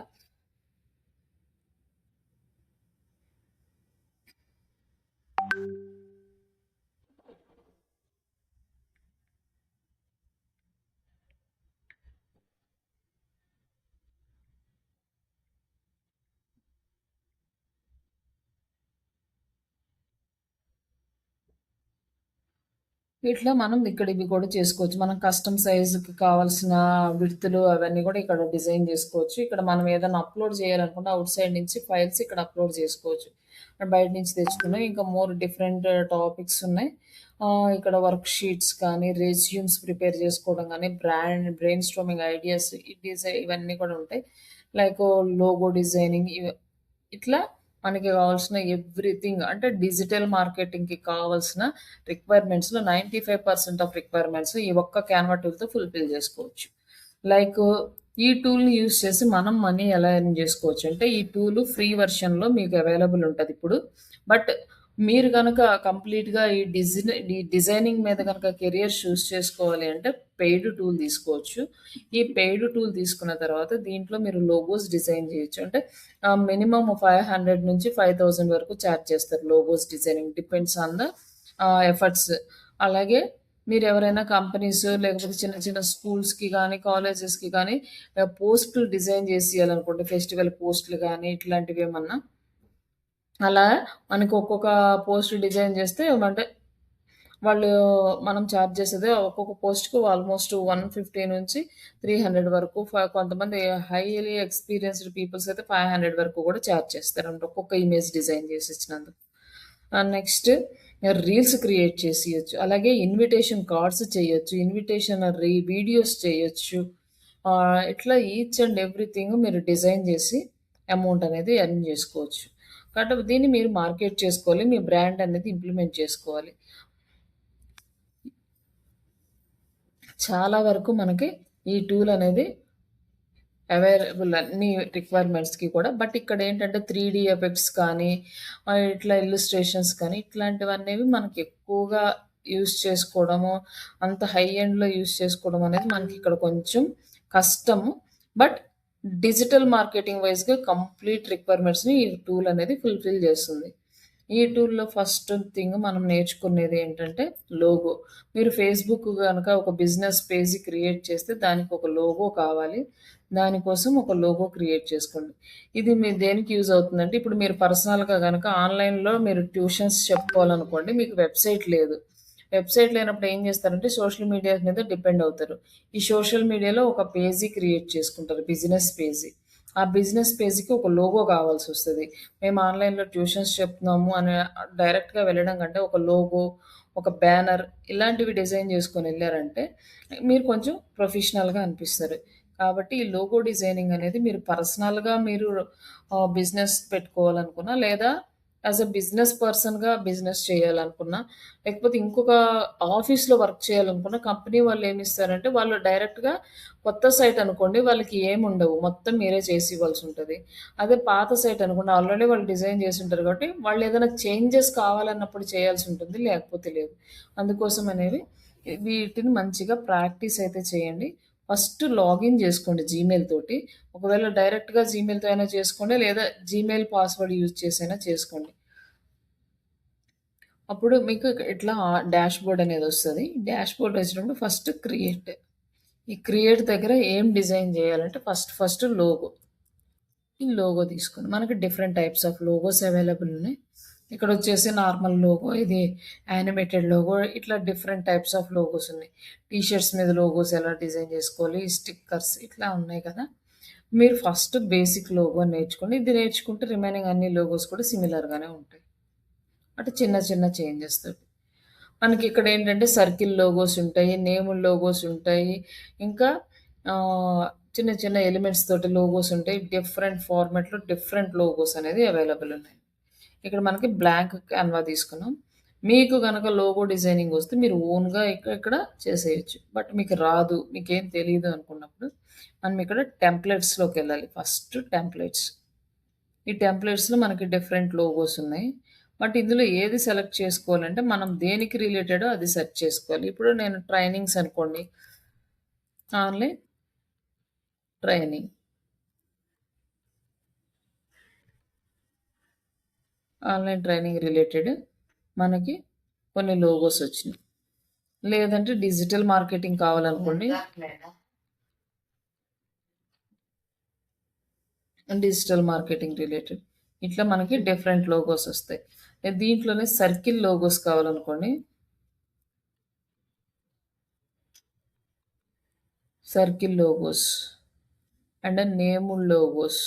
S1: ఇట్లా మనం ఇక్కడ ఇవి కూడా చేసుకోవచ్చు. మనం కస్టమ్ సైజ్‌కి కావాల్సిన విడ్త్‌లు అవన్నీ కూడా ఇక్కడ డిజైన్ చేసుకోవచ్చు. ఇక్కడ మనం ఏదైనా అప్‌లోడ్ చేయాలనుకుంటే ఔట్ సైడ్ నుంచి ఫైల్స్ ఇక్కడ అప్‌లోడ్ చేసుకోవచ్చు. బయట నుంచి తెచ్చుకున్నయి. ఇంకా మోర్ డిఫరెంట్ టాపిక్స్ ఉన్నాయి. ఇక్కడ వర్క్ షీట్స్ కానీ, రెజ్యూమ్స్ ప్రిపేర్ చేసుకోవడం గానీ, బ్రెయిన్ స్టార్మింగ్ ఐడియాస్ ఇవన్నీ కూడా ఉంటాయి. లైక్ లోగో డిజైనింగ్ ఇట్లా మనకి కావాల్సిన ఎవ్రీథింగ్ అంటే డిజిటల్ మార్కెటింగ్‌కి కావాల్సిన రిక్వైర్మెంట్స్‌లో 95% ఆఫ్ రిక్వైర్మెంట్స్ ఈ ఒక్క క్యాన్వా టూల్‌తో ఫుల్‌ఫిల్ చేసుకోవచ్చు. లైక్ ఈ టూల్‌ని యూజ్ చేసి మనం మనీ ఎలా ఎర్న్ చేసుకోవచ్చు అంటే, ఈ టూల్ ఫ్రీ వెర్షన్‌లో మీకు అవైలబుల్ ఉంటదిప్పుడు. బట్ మీరు గనక కంప్లీట్‌గా ఈ డిజైనింగ్ మీద గనక కెరియర్ చూజ్ చేసుకోవాలి అంటే పెయిడ్ టూల్ తీసుకోవచ్చు. ఈ పెయిడ్ టూల్ తీసుకున్న తర్వాత దీంట్లో మీరు లోగోస్ డిజైన్ చేయొచ్చు. అంటే మినిమమ్ 500 నుంచి 5000 వరకు చార్జ్ చేస్తారు logos designing. Depends on the efforts. అలాగే మీరెవరైనా కంపెనీస్ లేకపోతే చిన్న చిన్న స్కూల్స్‌కి గానీ, కాలేజెస్‌కి గానీ పోస్టులు డిజైన్ చేసి ఇయ్యాలనుకోండి. ఫెస్టివల్ పోస్టులు గానీ ఇట్లాంటివేమన్నా. అలా మనకి ఒక్కొక్క పోస్ట్ డిజైన్ చేస్తే అంటే వాళ్ళు మనం చార్జ్ చేసేది ఒక్కొక్క పోస్ట్‌కి ఆల్మోస్ట్ 150 నుంచి 300 వరకు కొంతమంది హైలీ ఎక్స్‌పీరియన్స్‌డ్ పీపుల్స్ అయితే 500 వరకు కూడా చార్జ్ చేస్తారంట ఒక్కొక్క ఇమేజ్ డిజైన్ చేసి ఇచ్చినందుకు. నెక్స్ట్ రీల్స్ క్రియేట్ చేసియొచ్చు. అలాగే ఇన్విటేషన్ కార్డ్స్ చేయొచ్చు. ఇన్విటేషన్ వీడియోస్ చేయొచ్చు. ఇట్లా ఈచ్ అండ్ ఎవ్రీథింగ్ మీరు డిజైన్ చేసి అమౌంట్ అనేది ఎర్న్ చేసుకోవచ్చు. కాబట్టి దీన్ని మీరు మార్కెట్ చేసుకోవాలి. మీ బ్రాండ్ అనేది ఇంప్లిమెంట్ చేసుకోవాలి. చాలా వరకు మనకి ఈ టూల్ అనేది అవైలబుల్ అన్ని రిక్వైర్మెంట్స్‌కి కూడా. బట్ ఇక్కడేంటంటే 3డీ ఎఫెక్ట్స్ కానీ, ఇట్లా ఇల్లుస్ట్రేషన్స్ కానీ ఇట్లాంటివనేవి మనకి ఎక్కువగా యూజ్ చేసుకోవడము, అంత హై ఎండ్‌లో యూజ్ చేసుకోవడం అనేది మనకిక్కడ కొంచెం కష్టము. బట్ డిజిటల్ మార్కెటింగ్ వైస్‌గా కంప్లీట్ రిక్వైర్మెంట్స్‌ని ఈ టూల్ అనేది ఫుల్‌ఫిల్ చేస్తుంది. ఈ టూల్‌లో ఫస్ట్ థింగ్ మనం నేర్చుకునేది ఏంటంటే లోగో. మీరు ఫేస్‌బుక్ గనక ఒక బిజినెస్ పేజ్ క్రియేట్ చేస్తే దానికి ఒక లోగో కావాలి. దానికోసం ఒక లోగో క్రియేట్ చేసుకోండి. ఇది మీరు దేనికి యూజ్ అవుతుందంటే, ఇప్పుడు మీరు పర్సనల్‌గా గనక ఆన్‌లైన్‌లో మీరు ట్యూషన్స్ చెప్పుకోవాలనుకోండి. మీకు వెబ్‌సైట్ లేదు. వెబ్‌సైట్ లేనప్పుడు ఏం చేస్తారంటే సోషల్ మీడియా మీద డిపెండ్ అవుతారు. ఈ సోషల్ మీడియాలో ఒక పేజీ క్రియేట్ చేసుకుంటారు. Business page. ఆ బిజినెస్ పేజ్‌కి ఒక లోగో కావాల్సొస్తది. మేము ఆన్‌లైన్‌లో ట్యూషన్స్ చెప్తున్నాము అని డైరెక్ట్‌గా వెళ్ళడం కంటే ఒక లోగో, ఒక బ్యానర్ ఇలాంటివి డిజైన్ చేసుకొనెళ్లారంటే మీరు కొంచెం ప్రొఫెషనల్‌గా అనిపిస్తారు. కాబట్టి ఈ లోగో డిజైనింగ్ అనేది మీరు పర్సనల్‌గా మీరు బిజినెస్ పెట్టుకోవాలనుకున్నా, లేదా యాస్ ఎ బిజినెస్ పర్సన్‌గా బిజినెస్ చేయాలనుకున్నా, లేకపోతే ఇంకొక ఆఫీస్‌లో వర్క్ చేయాలనుకున్న కంపెనీ వాళ్ళేమిస్తారంటే, వాళ్ళు డైరెక్ట్‌గా కొత్త సైట్ అనుకోండి, వాళ్ళకి ఏముండవు. మొత్తం మీరే చేసి ఇవ్వాల్సుంటది. అదే పాత సైట్ అనుకోండి, ఆల్రెడీ వాళ్ళు డిజైన్ చేసుంటారు కాబట్టి, వాళ్ళేదైనా చేంజెస్ కావాలన్నప్పుడు చేయాల్సుంటుంది, లేకపోతే లేదు. అందుకోసం అనేవి వీటిని మంచిగా ప్రాక్టీస్ అయితే చేయండి. ఫస్ట్ లాగిన్ చేసుకోండి జీమెయిల్ తోటి. ఒకవేళ డైరెక్ట్‌గా జీమెయిల్‌తో అయినా చేసుకోండి, లేదా జీమెయిల్ పాస్‌వర్డ్ యూజ్ చేసైనా చేసుకోండి. అప్పుడు మీకు ఇట్లా డాష్‌బోర్డ్ అనేదొస్తది. డాష్‌బోర్డ్ వచ్చినప్పుడు ఫస్ట్ క్రియేట్. ఈ క్రియేట్ దగ్గర ఏం డిజైన్ చేయాలంటే ఫస్ట్ లోగో. ఈ లోగో తీసుకోండి. మనకి different types of logos available ఉన్నాయి. ఇక్కడొచ్చేసి నార్మల్ లోగో, ఇది యానిమేటెడ్ లోగో ఇట్లా డిఫరెంట్ టైప్స్ ఆఫ్ లోగోస్ ఉన్నాయి. టీ షర్ట్స్ మీద లోగోస్ ఎలా డిజైన్ చేసుకోవాలి, స్టిక్కర్స్ ఇట్లా ఉన్నాయి కదా! మీరు ఫస్ట్ బేసిక్ లోగో నేర్చుకోండి. ఇది నేర్చుకుంటే రిమైనింగ్ అన్ని లోగోస్ కూడా సిమిలర్‌గానే ఉంటాయి. అంటే చిన్న చిన్న చేంజెస్ తోటి. మనకిక్కడేంటంటే సర్కిల్ లోగోస్ ఉంటాయి, నేముల్ లోగోస్ ఉంటాయి. ఇంకా చిన్న చిన్న ఎలిమెంట్స్ తోటి లోగోస్ ఉంటాయి. డిఫరెంట్ ఫార్మాట్‌లో డిఫరెంట్ లోగోస్ అనేది అవైలబుల్ ఉన్నాయి. ఇక్కడ మనకి బ్లాంక్ క్యాన్వా తీసుకున్నాం. మీకు గనక లోగో డిజైనింగ్ వస్తే మీరు ఓన్‌గా ఇక్కడ చేసేయొచ్చు. బట్ మీకు రాదు, మీకేం తెలీదు అనుకున్నప్పుడు మనం ఇక్కడ టెంప్లేట్స్‌లోకెళ్ళాలి. First templates. ఈ టెంప్లేట్స్‌లో మనకి డిఫరెంట్ లోగోస్ ఉన్నాయి. బట్ ఇందులో ఏది సెలెక్ట్ చేసుకోవాలంటే మనం దేనికి రిలేటెడో అది సెర్చ్ చేసుకోవాలి. ఇప్పుడు నేను ట్రైనింగ్స్ అనుకోండి. Online training. Online training related మనకి కొన్ని లోగోస్ వచ్చినాయి. లేదంటే డిజిటల్ మార్కెటింగ్ కావాలనుకోండి. Digital marketing related. ఇట్లా మనకి డిఫరెంట్ లోగోస్ వస్తాయి. దీంట్లోనే సర్కిల్ లోగోస్ కావాలనుకోండి. Circle logos and named logos.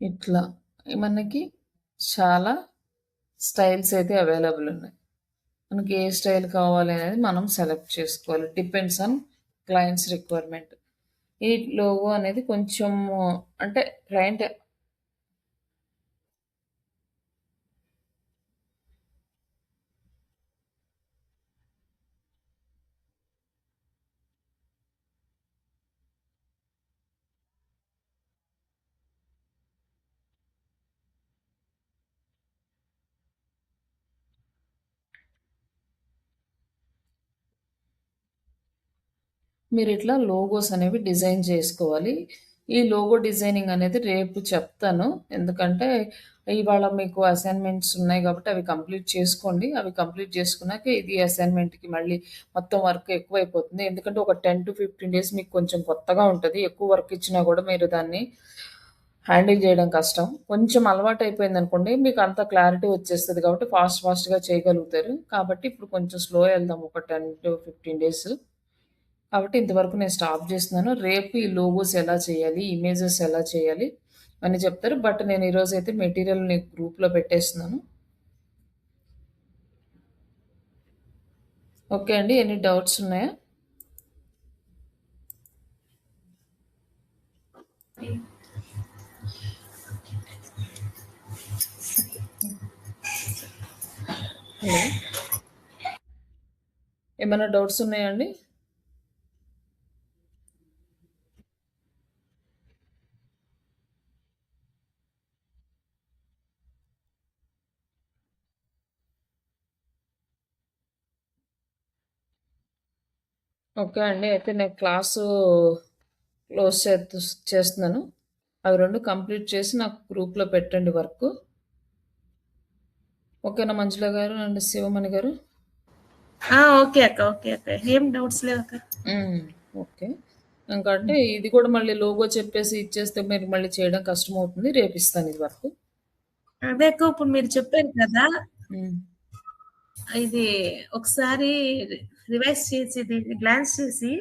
S1: ఇట్లా మనకి చాలా స్టైల్స్ అయితే అవైలబుల్ ఉన్నాయి. మనకి ఏ స్టైల్ కావాలి అనేది మనం సెలెక్ట్ చేసుకోవాలి. Depends on clients requirement. ఈ లోగో అనేది కొంచెం అంటే క్లయింట్ మీరు ఇట్లా లోగోస్ అనేవి డిజైన్ చేసుకోవాలి. ఈ లోగో డిజైనింగ్ అనేది రేపు చెప్తాను. ఎందుకంటే ఇవాళ మీకు అసైన్‌మెంట్స్ ఉన్నాయి కాబట్టి అవి కంప్లీట్ చేసుకోండి. అవి కంప్లీట్ చేసుకున్నాక ఇది అసైన్‌మెంట్‌కి మళ్ళీ మొత్తం వర్క్ ఎక్కువైపోతుంది. ఎందుకంటే ఒక 10-15 డేస్ మీకు కొంచెం కొత్తగా ఉంటది. ఎక్కువ వర్క్ ఇచ్చినా కూడా మీరు దాన్ని హ్యాండిల్ చేయడం కష్టం. కొంచెం అలవాటయిపోయిందనుకోండి మీకు అంత క్లారిటీ వచ్చేస్తది కాబట్టి ఫాస్ట్‌గా చేయగలుగుతారు. కాబట్టి ఇప్పుడు కొంచెం స్లో ఎళ్దాం ఒక 10-15 డేస్. కాబట్టి ఇంతవరకు నేను స్టాప్ చేస్తున్నాను. రేపు ఈ లోగోస్ ఎలా చేయాలి, ఇమేజెస్ ఎలా చేయాలి అని చెప్తారు. బట్ నేను ఈరోజైతే మెటీరియల్‌ని గ్రూప్‌లో పెట్టేస్తున్నాను. ఓకే అండి. ఎనీ డౌట్స్ ఉన్నాయా? హలో. ఏమైనా డౌట్స్ ఉన్నాయా అండి? ఓకే అండి. అయితే నేను క్లాసు క్లోజ్ చేస్తున్నాను. అవి 2 కంప్లీట్ చేసి నాకు గ్రూప్‌లో పెట్టండి వర్కు. ఓకేనా మంజుల గారు అండ్ శివమణి గారు?
S2: ఓకే అక్క. ఓకే అక్క. ఏం డౌట్స్ లేవక్క.
S1: ఓకే. ఇంకంటే ఇది కూడా మళ్ళీ లోగో చెప్పేసి ఇచ్చేస్తే మీరు మళ్ళీ చేయడం కష్టమవుతుంది. రేపిస్తాను ఇది వరకు.
S2: అదే అక్క ఇప్పుడు మీరు చెప్పారు కదా!
S1: హ్మ్.
S2: ఇది ఒకసారి రివైజ్ చేసి గ్లాన్స్ చేసి